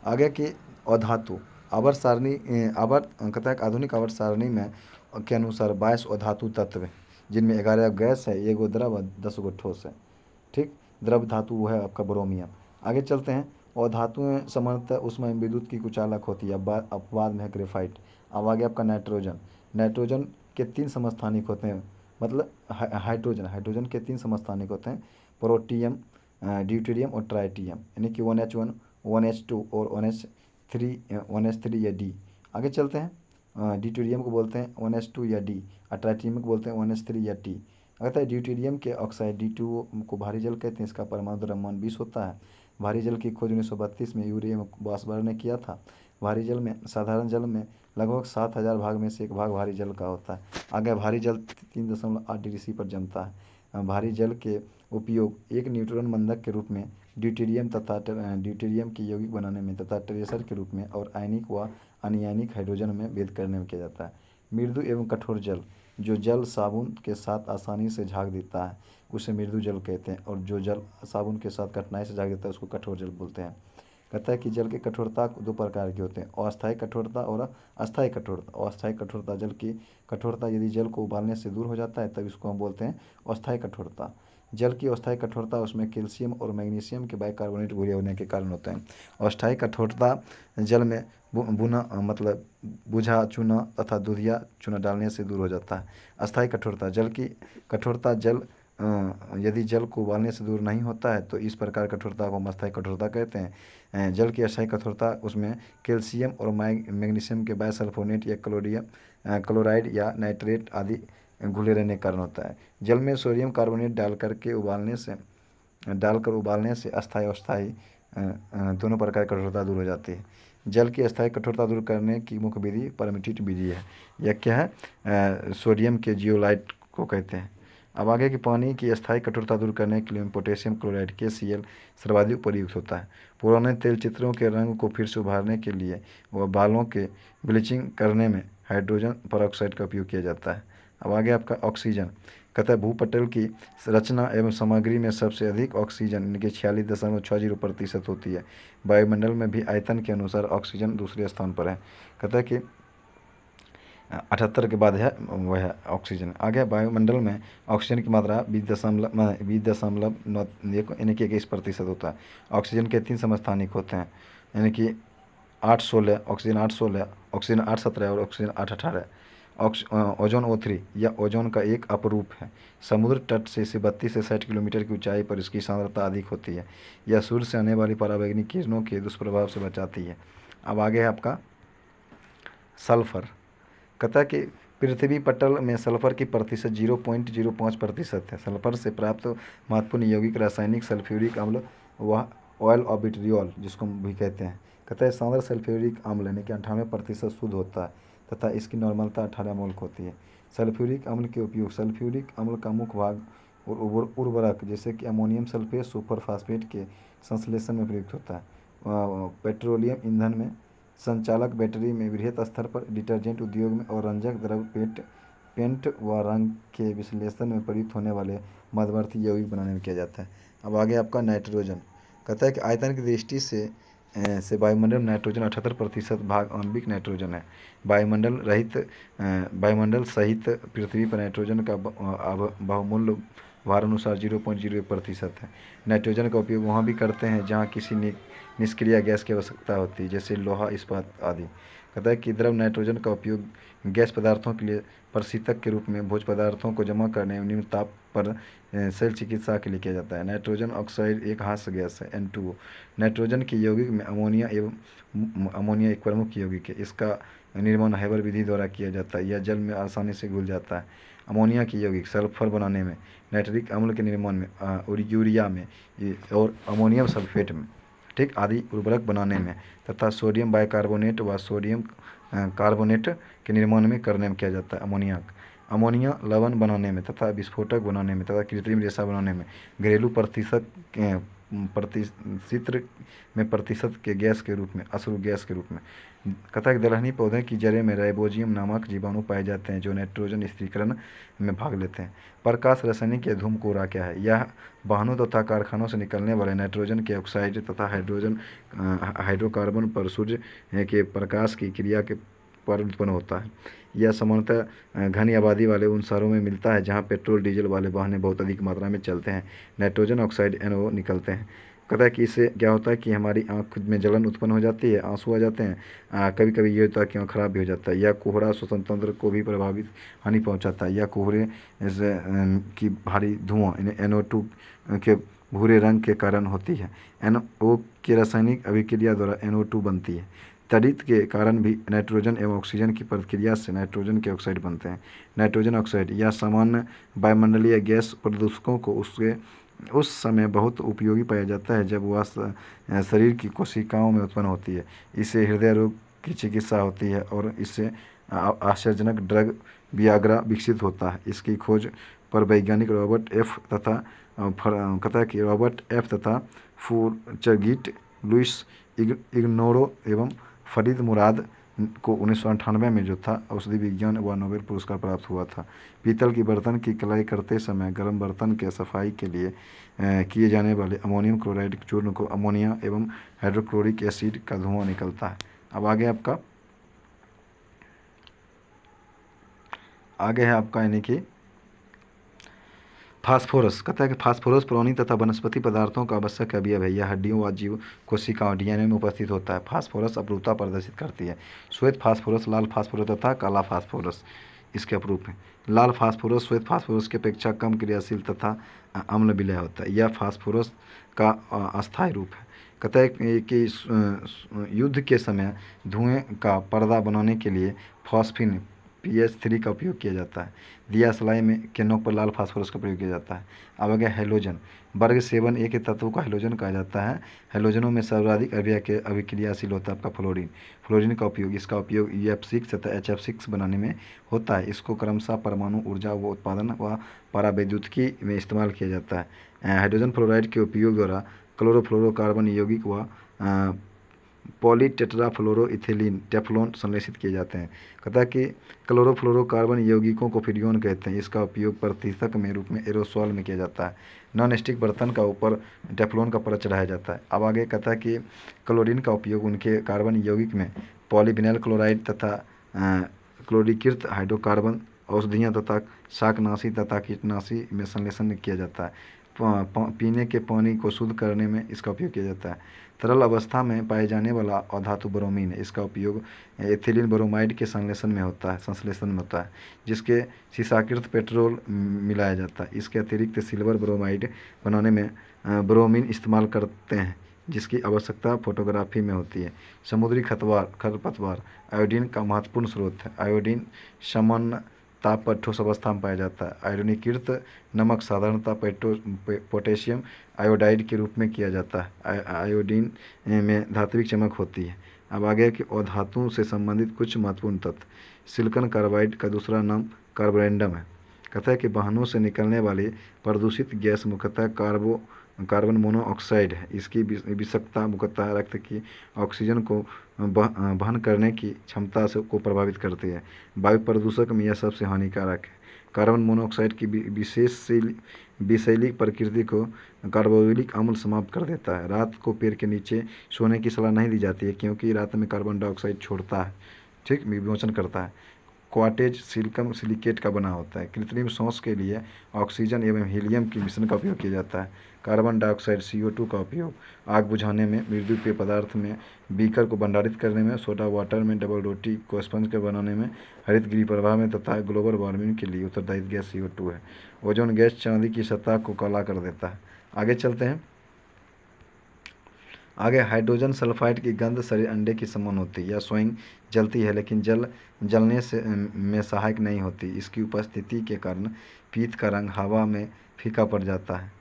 आगे की अधातु आवर्त सारणी कहता है आधुनिक आवर्त सारणी में के अनुसार 22 अधातु तत्व हैं, जिनमें 11 गैस है, 1 द्रव, 10 ठोस है। ठीक, द्रव धातु वो है आपका ब्रोमियम। आगे चलते हैं। और धातुएं सामान्यतः उसमें विद्युत की कुचालक होती है। अपवाद में है ग्रेफाइट। अब आगे आपका नाइट्रोजन के 3 समस्थानिक होते हैं, मतलब हाइड्रोजन के 3 समस्थानिक होते हैं, प्रोटियम, ड्यूटेरियम और ट्राइटियम, यानी कि 1H1 1H2 और 1H3 या D। आगे चलते हैं। ड्यूटेरियम को बोलते हैं 1H2 या D और ट्राइटियम को बोलते हैं 1H3 या T। कहता है ड्यूटेरियम के ऑक्साइड D2O को भारी जल कहते हैं। इसका परमाणु द्रव्यमान 20 होता है। भारी जल की खोज 1932 में यूरियम बासबर ने किया था। भारी जल में साधारण जल में लगभग 7000 भाग में से 1 भाग भारी जल का होता है। आगे भारी जल 3.8 डिग्री C पर जमता है। भारी जल के उपयोग एक न्यूट्रॉन बंधक के रूप में ड्यूटेरियम के यौगिक बनाने में तथा ट्रेसर के रूप में और आयनिक व अनियानिक हाइड्रोजन में भेद करने में किया जाता है। मृदु एवं कठोर जल, जो जल साबुन के साथ आसानी से झाग देता है उसे मृदु जल कहते हैं, और जो जल साबुन के साथ कठिनाई से झाग देता है उसको कठोर जल बोलते हैं। कहता है कि जल की कठोरता 2 प्रकार के होते हैं, अस्थायी कठोरता और अस्थायी कठोरता। अस्थायी कठोरता, जल की कठोरता यदि जल को उबालने से दूर हो जाता है तब इसको हम बोलते हैं अस्थायी कठोरता। जल की अस्थायी कठोरता उसमें कैल्शियम और मैग्नीशियम के बाइकार्बोनेट घुले होने के कारण होते हैं। अस्थायी कठोरता जल में बुझा चूना तथा दूधिया चूना डालने से दूर हो जाता है। अस्थायी कठोरता, जल की कठोरता यदि जल को उबालने से दूर नहीं होता है तो इस प्रकार कठोरता को हम अस्थायी कठोरता कहते हैं। जल की अस्थायी कठोरता उसमें कैल्शियम और मैग्नीशियम के बाइसल्फोनेट या क्लोराइड या नाइट्रेट आदि घुले रहने के कारण होता है। जल में सोडियम कार्बोनेट डालकर उबालने से अस्थायी अस्थायी दोनों प्रकार की कठोरता दूर हो जाती है। जल की अस्थायी कठोरता दूर करने की मुख्य विधि परमिटिट विधि है। यह क्या है? सोडियम के जियोलाइट को कहते हैं। अब आगे कि पानी की अस्थायी कठोरता दूर करने के लिए पोटेशियम क्लोराइड KCl सर्वाधिक प्रयुक्त होता है। पुराने तेल चित्रों के रंग को फिर से उभारने के लिए व बालों के ब्लीचिंग करने में हाइड्रोजन पेरोक्साइड का उपयोग किया जाता है। अब आगे आपका ऑक्सीजन कहता है भूपटल की रचना एवं सामग्री में सबसे अधिक ऑक्सीजन यानी कि 46.60% होती है। वायुमंडल में भी आयतन के अनुसार ऑक्सीजन दूसरे स्थान पर है। कहता है कि 78 के बाद है वह है ऑक्सीजन। आगे वायुमंडल में ऑक्सीजन की मात्रा 20.9 यानी कि 21% होता है। ऑक्सीजन के 3 समस्थानिक होते हैं यानी कि 816, ऑक्सीजन 816, ऑक्सीजन 817 और ऑक्सीजन 818। ओजोन O3 या ओजोन का एक अपरूप है। समुद्र तट से इसे 32 से 60 किलोमीटर की ऊंचाई पर इसकी सांद्रता अधिक होती है। यह सूर्य से आने वाली पराबैंगनी किरणों के दुष्प्रभाव से बचाती है। अब आगे है आपका सल्फर। कहता है कि पृथ्वी पटल में सल्फर की प्रतिशत 0.05% है। सल्फर से प्राप्त महत्वपूर्ण यौगिक रासायनिक सल्फ्यूरिक अम्ल व ऑयल ऑफ विट्रियोल जिसको हम भी कहते हैं। कहता है सांद्र सल्फ्यूरिक अम्ल यानी कि 98% शुद्ध होता है तथा इसकी नॉर्मलता 18 मोल होती है। सल्फ्यूरिक अम्ल के उपयोग सल्फ्यूरिक अम्ल का मुख्य भाग और उर्वरक जैसे कि अमोनियम सल्फेट सुपर फास्फेट के संश्लेषण में प्रयुक्त होता है। पेट्रोलियम ईंधन में, संचालक बैटरी में, वृहत स्तर पर डिटर्जेंट उद्योग में और रंजक द्रव्य पेंट व रंग के विश्लेषण में प्रयुक्त होने वाले मध्यवर्ती यौगिक बनाने में किया जाता है। अब आगे आपका नाइट्रोजन। कहता है कि आयतन की दृष्टि से वायुमंडल में नाइट्रोजन 78% भाग आणविक नाइट्रोजन है। वायुमंडल सहित पृथ्वी पर नाइट्रोजन का बहुमूल्य भार अनुसार 0.01% है। नाइट्रोजन का उपयोग वहाँ भी करते हैं जहाँ किसी निष्क्रिय गैस की आवश्यकता होती है जैसे लोहा, इस्पात आदि। कहता है कि द्रव नाइट्रोजन का उपयोग गैस पदार्थों के लिए प्रशीतक के रूप में, भोज्य पदार्थों को जमा करने एवं निम्न ताप पर शैल चिकित्सा के लिए किया जाता है। नाइट्रोजन ऑक्साइड एक हास्य गैस है N2O। नाइट्रोजन के यौगिक में अमोनिया एक प्रमुख यौगिक है। इसका निर्माण हैबर विधि द्वारा किया जाता है। यह जल में आसानी से घुल जाता है। अमोनिया की यौगिक सल्फर बनाने में, नाइट्रिक अम्ल के निर्माण में और यूरिया में और अमोनियम सल्फेट में ठीक आदि उर्वरक बनाने में तथा सोडियम बाइकार्बोनेट व सोडियम कार्बोनेट के निर्माण में करने में किया जाता है। अमोनिया लवण बनाने में तथा विस्फोटक बनाने में तथा कृत्रिम रेशा बनाने में, घरेलू प्रतिशत के गैस के रूप में, अश्रु गैस के रूप में। कहता है कि दलहनी पौधे की जड़ें में राइबोजियम नामक जीवाणु पाए जाते हैं जो नाइट्रोजन स्थिरीकरण में भाग लेते हैं। प्रकाश रासायनिक या धूमकोरा क्या है? यह वाहनों तथा कारखानों से निकलने वाले नाइट्रोजन के ऑक्साइड तथा हाइड्रोकार्बन पर सूर्य के प्रकाश की क्रिया के पर उत्पन्न होता है। यह सामान्यतः घनी आबादी वाले उन शहरों में मिलता है जहां पेट्रोल डीजल वाले वाहन बहुत अधिक मात्रा में चलते हैं। नाइट्रोजन ऑक्साइड NO निकलते हैं। कहता है कि इससे क्या होता है कि हमारी आँख में जलन उत्पन्न हो जाती है, आंसू आ जाते हैं, कभी कभी ये होता है कि आँख खराब भी हो जाता है। यह कोहरा श्वसन तंत्र को भी प्रभावित हानि पहुँचाता है। यह कोहरे की भारी धुआं NO2 के भूरे रंग के कारण होती है। NO की रासायनिक अभिक्रिया द्वारा NO2 बनती है। तड़ित के कारण भी नाइट्रोजन एवं ऑक्सीजन की प्रतिक्रिया से नाइट्रोजन के ऑक्साइड बनते हैं। नाइट्रोजन ऑक्साइड या सामान्य वायुमंडलीय गैस प्रदूषकों को उस समय बहुत उपयोगी पाया जाता है जब वह शरीर की कोशिकाओं में उत्पन्न होती है। इससे हृदय रोग की चिकित्सा होती है और इससे आश्चर्यजनक ड्रग वियाग्रा विकसित होता है। इसकी खोज पर वैज्ञानिक रॉबर्ट एफ तथा फुर्चगीट, लुइस इग्नोरो एवं फरीद मुराद को 1998 में जो था औषधि विज्ञान व नोबेल पुरस्कार प्राप्त हुआ था। पीतल की बर्तन की कलाई करते समय गर्म बर्तन के सफाई के लिए किए जाने वाले अमोनियम क्लोराइड चूर्ण को अमोनिया एवं हाइड्रोक्लोरिक एसिड का धुआं निकलता है। अब आगे है आपका यानी कि फास्फोरस। कहता है कि फास्फोरस प्राणी तथा वनस्पति पदार्थों का आवश्यक अवयव है। यह हड्डियों व जीव कोशिकाओं DNA में उपस्थित होता है। फास्फोरस अपरूपता प्रदर्शित करती है। श्वेत फास्फोरस, लाल फास्फोरस तथा काला फास्फोरस इसके अपरूप हैं। लाल फास्फोरस श्वेत फास्फोरस की अपेक्षा कम क्रियाशील तथा अम्ल विलय होता है। यह फास्फोरस का अस्थायी रूप है। कहता है कि युद्ध के समय धुएं का पर्दा बनाने के लिए फॉस्फिन PH3 का उपयोग किया जाता है। दिया सलाई में के नोक पर लाल फास्फोरस का प्रयोग किया जाता है। अब आगे हैलोजन। वर्ग 7A के तत्वों का हैलोजन कहा जाता है। हैलोजनों में सर्वाधिक अभिक्रियाशील होता है आपका फ्लोरीन का उपयोग। इसका उपयोग UF6 तथा HF6 बनाने में होता है। इसको क्रमशः परमाणु ऊर्जा व उत्पादन व परावैद्युतिकी में इस्तेमाल किया जाता है। हाइड्रोजन फ्लोराइड के उपयोग द्वारा क्लोरोफ्लोरोकार्बन यौगिक व पॉलीटेट्राफ्लोरोइथिलीन टेफ्लॉन संश्लेषित किए जाते हैं। कहता है कि क्लोरोफ्लोरोकार्बन यौगिकों को फ्रियोन कहते हैं। इसका उपयोग प्रतिशतक में रूप में एरोसॉल में किया जाता है। नॉन स्टिक बर्तन का ऊपर टेफ्लॉन का परत चढ़ाया जाता है। अब आगे कहता है कि क्लोरीन का उपयोग उनके कार्बन यौगिक में पॉलीविनाइल क्लोराइड तथा क्लोरीकृत हाइड्रोकार्बन औषधियाँ तथा शाकनाशी तथा कीटनाशी में संश्लेषण किया जाता है। पीने के पानी को शुद्ध करने में इसका उपयोग किया जाता है। तरल अवस्था में पाए जाने वाला अधातु ब्रोमीन है। इसका उपयोग एथिलीन ब्रोमाइड के संश्लेषण में होता है, जिसके शीशाकृत पेट्रोल मिलाया जाता है। इसके अतिरिक्त सिल्वर ब्रोमाइड बनाने में ब्रोमीन इस्तेमाल करते हैं, जिसकी आवश्यकता फोटोग्राफी में होती है। समुद्री खरपतवार आयोडीन का महत्वपूर्ण स्रोत है। आयोडीन सामान्य ताप पर ठोस अवस्था में पाया जाता है। आयोडीकृत नमक साधारणतः पोटेशियम आयोडाइड के रूप में किया जाता है। आयोडीन में धात्विक चमक होती है। अब आगे कि अधातुओं से संबंधित कुछ महत्वपूर्ण तत्व। सिलिकॉन कार्बाइड का दूसरा नाम कार्बोरेंडम है। कहता है कि वाहनों से निकलने वाली प्रदूषित गैस मुख्यतः कार्बन मोनोऑक्साइड है। इसकी विषाक्तता मुख्यतः रक्त की ऑक्सीजन को वहन करने की क्षमता से को प्रभावित करती है। वायु प्रदूषक में यह सबसे हानिकारक है। कार्बन मोनोऑक्साइड की विषैली प्रकृति को कार्बोक्सिलिक अम्ल समाप्त कर देता है। रात को पेड़ के नीचे सोने की सलाह नहीं दी जाती है, क्योंकि रात में कार्बन डाइऑक्साइड छोड़ता है, विमोचन करता है। क्वार्टेज सिलिकॉन सिलिकेट का बना होता है। कृत्रिम सांस के लिए ऑक्सीजन एवं हीलियम के मिश्रण का उपयोग किया जाता है। कार्बन डाइऑक्साइड CO2 का उपयोग आग बुझाने में, मृदु पेय पदार्थ में बीकर को भंडारित करने में, सोडा वाटर में, डबल रोटी को स्पंज के बनाने में, हरित गृह प्रवाह में तथा ग्लोबल वार्मिंग के लिए उत्तरदायी गैस CO2 है। ओजोन गैस चांदी की सतह को काला कर देता है। आगे चलते हैं। आगे हाइड्रोजन सल्फाइड की गंध शरीर अंडे की समान होती है। यह स्वयं जलती है, लेकिन जलने से में सहायक नहीं होती। इसकी उपस्थिति के कारण पीत का रंग हवा में फीका पड़ जाता है।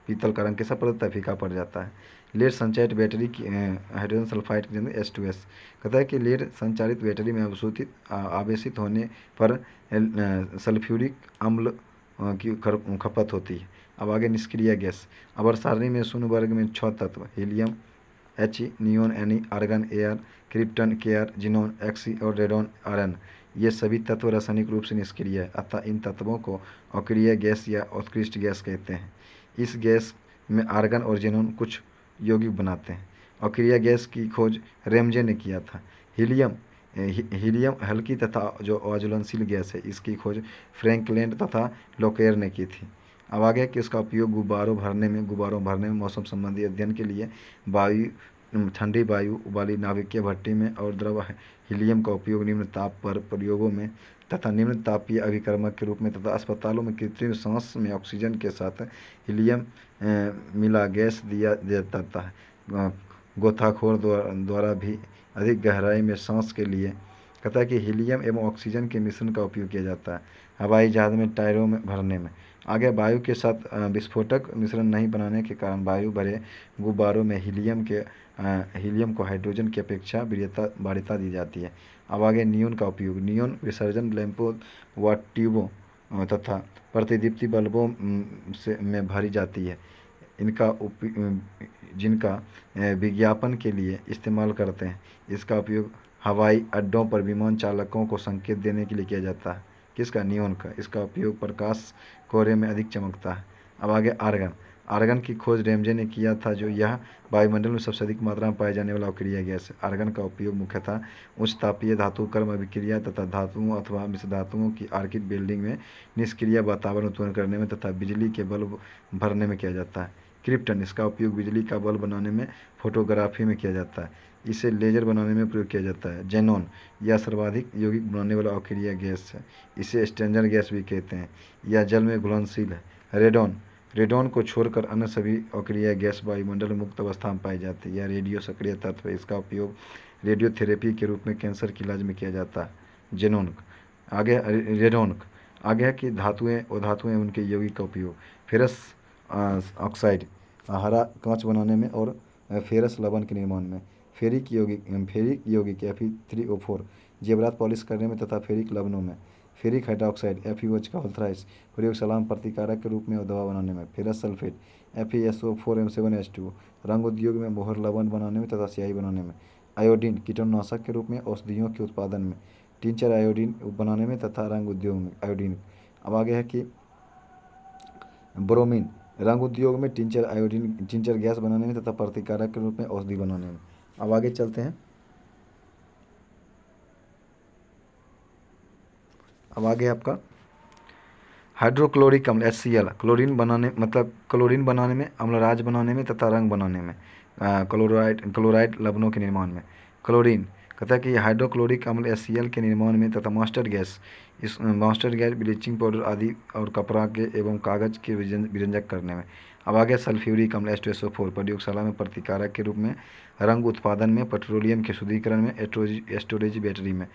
पीतल का रंग कैसा पड़ता है? फीका पड़ जाता है। लेड संचालित बैटरी की हाइड्रोजन सल्फाइड की H2S कहता है कि लेड संचालित बैटरी में आवेशित होने पर सल्फ्यूरिक अम्ल की खपत होती है। अब आगे निष्क्रिय गैस। अवर सारणी में शून्य वर्ग में 6 तत्व helium He, neon Ne, argon Ar, krypton Kr, xenon Xe और रेडॉन Rn। ये सभी तत्व रासायनिक रूप से निष्क्रिय है, अतः इन तत्वों को अक्रिय गैस या उत्कृष्ट गैस कहते हैं। इस गैस में आर्गन और जिनोन कुछ यौगिक बनाते हैं। अक्रिय गैस की खोज रेमजे ने किया था। हीलियम हल्की तथा जो अज्वलनशील गैस है, इसकी खोज फ्रैंकलैंड तथा लोकेयर ने की थी। अब आगे कि इसका उपयोग गुब्बारों भरने में, मौसम संबंधी अध्ययन के लिए, ठंडी वायु वाली नाभिकीय भट्टी में और द्रव हीलियम का उपयोग निम्न ताप पर प्रयोगों में तथा निम्न तापीय अभिकर्मक के रूप में तथा अस्पतालों में कृत्रिम सांस में ऑक्सीजन के साथ हीलियम मिला गैस दिया जाता है। गोताखोर द्वारा भी अधिक गहराई में सांस के लिए कहता है कि हीलियम एवं ऑक्सीजन के मिश्रण का उपयोग किया जाता है हवाई जहाज में टायरों में भरने में। आगे वायु के साथ विस्फोटक मिश्रण नहीं बनाने के कारण वायु भरे गुब्बारों में हीलियम को हाइड्रोजन की अपेक्षा वरीयता दी जाती है। अब आगे नियोन का उपयोग। नियोन विसर्जन लैंपों व ट्यूबों तथा प्रतिदीप्ति बल्बों में भरी जाती है। जिनका विज्ञापन के लिए इस्तेमाल करते हैं। इसका उपयोग हवाई अड्डों पर विमान चालकों को संकेत देने के लिए किया जाता है। किसका? नियोन का। इसका उपयोग प्रकाश कोहरे में अधिक चमकता है। अब आगे आर्गन की खोज रेमजे ने किया था, जो यह वायुमंडल में सबसे अधिक मात्रा में पाए जाने वाला अक्रिय गैस है। आर्गन का उपयोग मुख्यतः उच्च तापीय धातु कर्म अभिक्रिया तथा धातुओं अथवा मिश्रधातुओं की आर्किड वेल्डिंग में निष्क्रिय वातावरण उत्पन्न करने में तथा बिजली के बल्ब भरने में किया जाता है। क्रिप्टन, इसका उपयोग बिजली का बल्ब बनाने में, फोटोग्राफी में किया जाता है। इसे लेजर बनाने में प्रयोग किया जाता है। जेनॉन, यह सर्वाधिक यौगिक बनाने वाला अक्रिय गैस है। इसे स्ट्रेंजर गैस भी कहते हैं। यह जल में घुलनशील है। रेडॉन को छोड़कर अन्य सभी अक्रिय गैस वायुमंडल में मुक्त अवस्था में पाई जाती है। यह रेडियो सक्रिय तत्व है। इसका उपयोग रेडियोथेरेपी के रूप में कैंसर के इलाज में किया जाता है। रेडॉन आगे है कि धातुएं और उनके यौगिक का उपयोग। फेरस ऑक्साइड हरा कांच बनाने में और फेरस लवण के निर्माण में। फेरिक यौगिक Fe3O4 जेवरात पॉलिश करने में तथा फेरिक लवणों में। फेरिक हाइड्रोक्साइड FeOH का होल थ्राइस प्रयोगशाला में प्रतिकारक के रूप में और दवा बनाने में। फेरस सल्फेट FeSO4M7H2 रंग उद्योग में, मोहर लवण बनाने में तथा स्याही बनाने में। आयोडीन कीटाणुनाशक के रूप में औषधियों के उत्पादन में, टिंचर आयोडीन बनाने में तथा रंग उद्योग में आयोडीन। अब आगे है कि ब्रोमीन रंग उद्योग में, टिंचर आयोडीन टिंचर गैस बनाने में तथा प्रतिकारक के रूप में औषधि बनाने में। अब आगे चलते हैं। अब आगे आपका हाइड्रोक्लोरिक अम्ल HCl क्लोरीन बनाने मतलब क्लोरीन बनाने में, अम्लराज बनाने में तथा रंग बनाने में, क्लोराइड लवणों के निर्माण में। क्लोरीन कहता है कि हाइड्रोक्लोरिक अम्ल HCl के निर्माण में तथा मास्टर गैस ब्लीचिंग पाउडर आदि और कपड़ा के एवं कागज के विरंजक करने में। अब आगे सल्फ्यूरिक अम्ल H2SO4 प्रयोगशाला में प्रतिकारक के रूप में, रंग उत्पादन में, पेट्रोलियम के शुद्धिकरण में, स्टोरेज बैटरी में।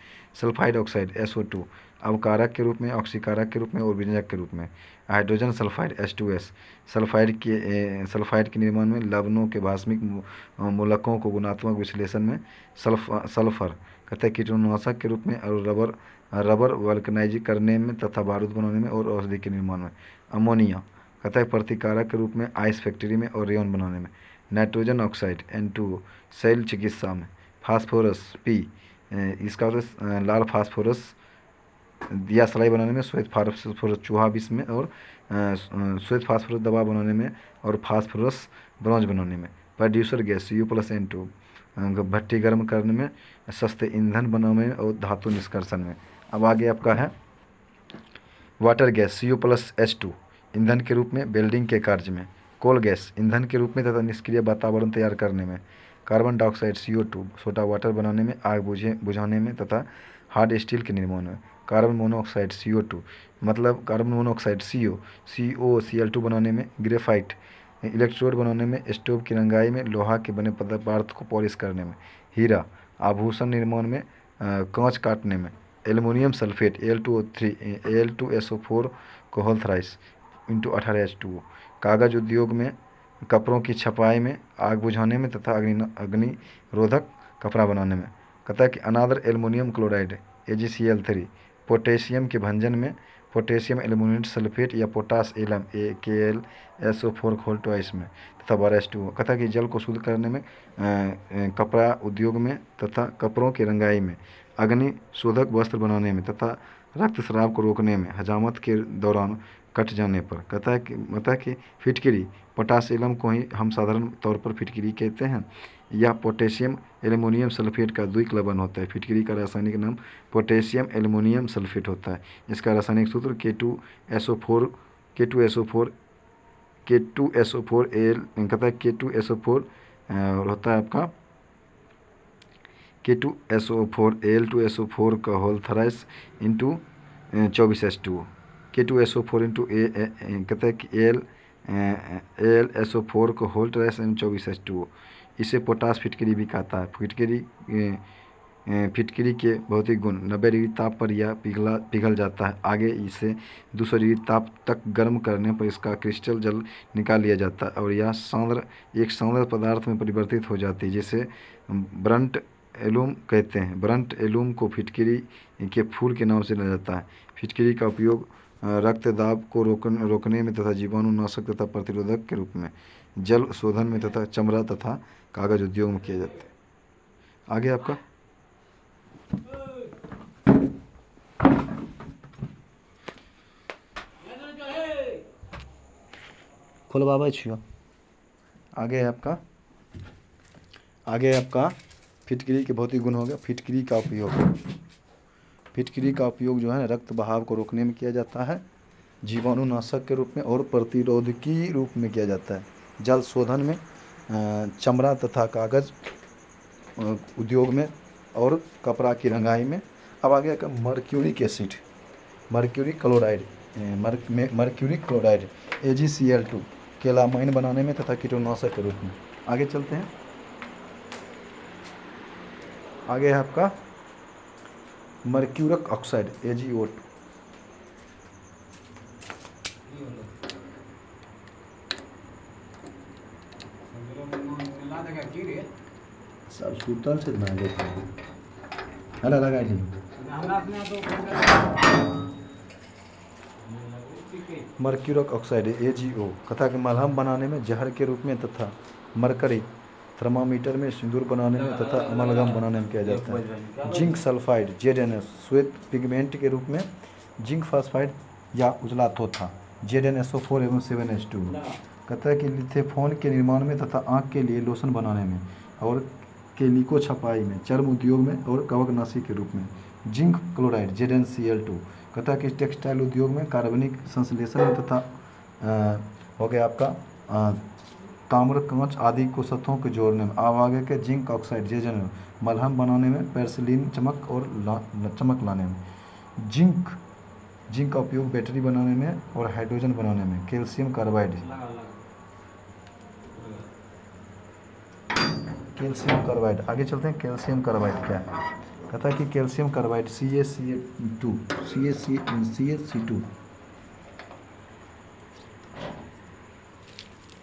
सल्फाइड ऑक्साइड SO2 अवकारक के रूप में, ऑक्सीकारक के रूप में और विरंजक के रूप में। हाइड्रोजन सल्फाइड H2S सल्फाइड के निर्माण में, लवणों के भास्मिक मूलकों को गुणात्मक विश्लेषण में। सल्फर कहते हैं कीटाणुनाशक के रूप में और रबर वल्कनाइज करने में तथा बारूद बनाने में और औषधि के निर्माण में। अमोनिया कहता है प्रतिकारक के रूप में, आइस फैक्ट्री में और रेयन बनाने में। नाइट्रोजन ऑक्साइड N2 शैल चिकित्सा में। फास्फोरस P इसका लाल फास्फोरस दिया सलाई बनाने में, श्वेत फास्फोरस चूहा विष में और श्वेत फास्फोरस दवा बनाने में और फास्फोरस ब्रॉन्ज बनाने में। प्रोड्यूसर गैस Cu+N2 भट्टी गर्म करने में, सस्ते ईंधन बनाने में और धातु निष्कर्षण में। अब आगे आपका है वाटर गैस Cu+H2 ईंधन के रूप में, वेल्डिंग के कार्य में। कोल गैस ईंधन के रूप में तथा निष्क्रिय वातावरण तैयार करने में। Carbon dioxide CO2 soda water बनाने में, आग बुझाने में तथा हार्ड स्टील के निर्माण में। कार्बन मोनोऑक्साइड CO2 मतलब कार्बन मोनोऑक्साइड COCl2 बनाने में। ग्रेफाइट इलेक्ट्रोड बनाने में, स्टोव की रंगाई में, लोहा के बने पदार्थ को पॉलिश करने में। हीरा आभूषण निर्माण में, कांच काटने में। एल्युमिनियम सल्फेट Al2SO4 को होल थ्राइस × 18H2O कागज उद्योग में, कपड़ों की छपाई में, आग बुझाने में तथा अग्निरोधक कपड़ा बनाने में। कहता है कि अनादर एल्युमिनियम क्लोराइड AgCl3 पोटेशियम के भंजन में, पोटेशियम एल्युमिनेट सल्फेट या पोटास एलम KlSO4 खोल ट्वाइस में तथा 12H2O। कहता है कि जल को शुद्ध करने में, कपड़ा उद्योग में तथा कपड़ों की रंगाई में, अग्नि शोधक वस्त्र बनाने में तथा रक्तस्राव को रोकने में, हजामत के दौरान कट जाने पर। कहता है कि फिटकरी पोटास एलम को ही हम साधारण तौर पर फिटकरी कहते हैं। यह पोटेशियम एल्युमिनियम सल्फेट का द्विक लवण होता है। फिटकरी का रासायनिक नाम पोटेशियम एल्युमिनियम सल्फेट होता है। इसका रासायनिक सूत्र K2SO4 K2SO4 कहता है K2SO4 और होता है आपका K2SO4 Al2SO4 का होल थ्राइस × 24H2O। K2SO4 × कहता है कि Al SO4 को होल थ्राइस × 24H2O। इसे पोटास फिटकरी भी कहता है। फिटकरी के भौतिक गुण 90 डिग्री ताप पर यह पिघल जाता है। आगे इसे 200 डिग्री ताप तक गर्म करने पर इसका क्रिस्टल जल निकाल लिया जाता है और यह एक सांद्र पदार्थ में परिवर्तित हो जाती है, जिसे ब्रंट एलुम कहते हैं। ब्रंट एलुम को फिटकरी के फूल के नाम से जाना जाता है। फिटकरी का उपयोग रक्तदाब को रोकने में तथा जीवाणुनाशक तथा प्रतिरोधक के रूप में, जल शोधन में तथा चमड़ा तथा कागज उद्योग में किया जाता है। आगे आपका खोलवाबै छियो। आगे आपका फिटकरी के भौतिक गुण हो गया। फिटकरी का उपयोग जो है रक्त बहाव को रोकने में किया जाता है, जीवाणुनाशक के रूप में और प्रतिरोधकी रूप में किया जाता है, जल शोधन में, चमड़ा तथा कागज उद्योग में और कपड़ा की रंगाई में। अब आगे का mercuric acid mercuric chloride AgCl2 calamine बनाने में तथा कीटनाशक के रूप में। आगे चलते हैं। आगे है आपका मर्क्यूरिक ऑक्साइड AgO2 सब सुतल से ना देखो हला लगा ली मर्क्यूरिक ऑक्साइड AgO कथा के मलहम बनाने में, जहर के रूप में तथा मरकरी थर्मामीटर में, सिंदूर बनाने में तथा अमलगम बनाने में किया जाता है। जिंक सल्फाइड ZnS श्वेत पिगमेंट के रूप में, जिंक फास्फाइड या उजला तोथा ZnSO4 एवं 7H2 कहता है कि लिथोफोन के निर्माण में तथा आँख के लिए लोशन बनाने में और केलिको छपाई में, चर्म उद्योग में और कवकनाशी के रूप में। जिंक क्लोराइड ZnCl2 कहता है कि टेक्सटाइल उद्योग में, कार्बनिक संश्लेषण में तथा हो गया आपका ताम्र कांच आदि को सतहों के जोड़ने में। अब आगे के जिंक ऑक्साइड Zn मलहम बनाने में, पेर्सिलिन चमक और चमक लाने में। जिंक का उपयोग बैटरी बनाने में और हाइड्रोजन बनाने में। कैल्शियम कार्बाइड आगे चलते हैं। कैल्शियम कार्बाइड क्या है? कहता है कि कैल्शियम कार्बाइड CaC2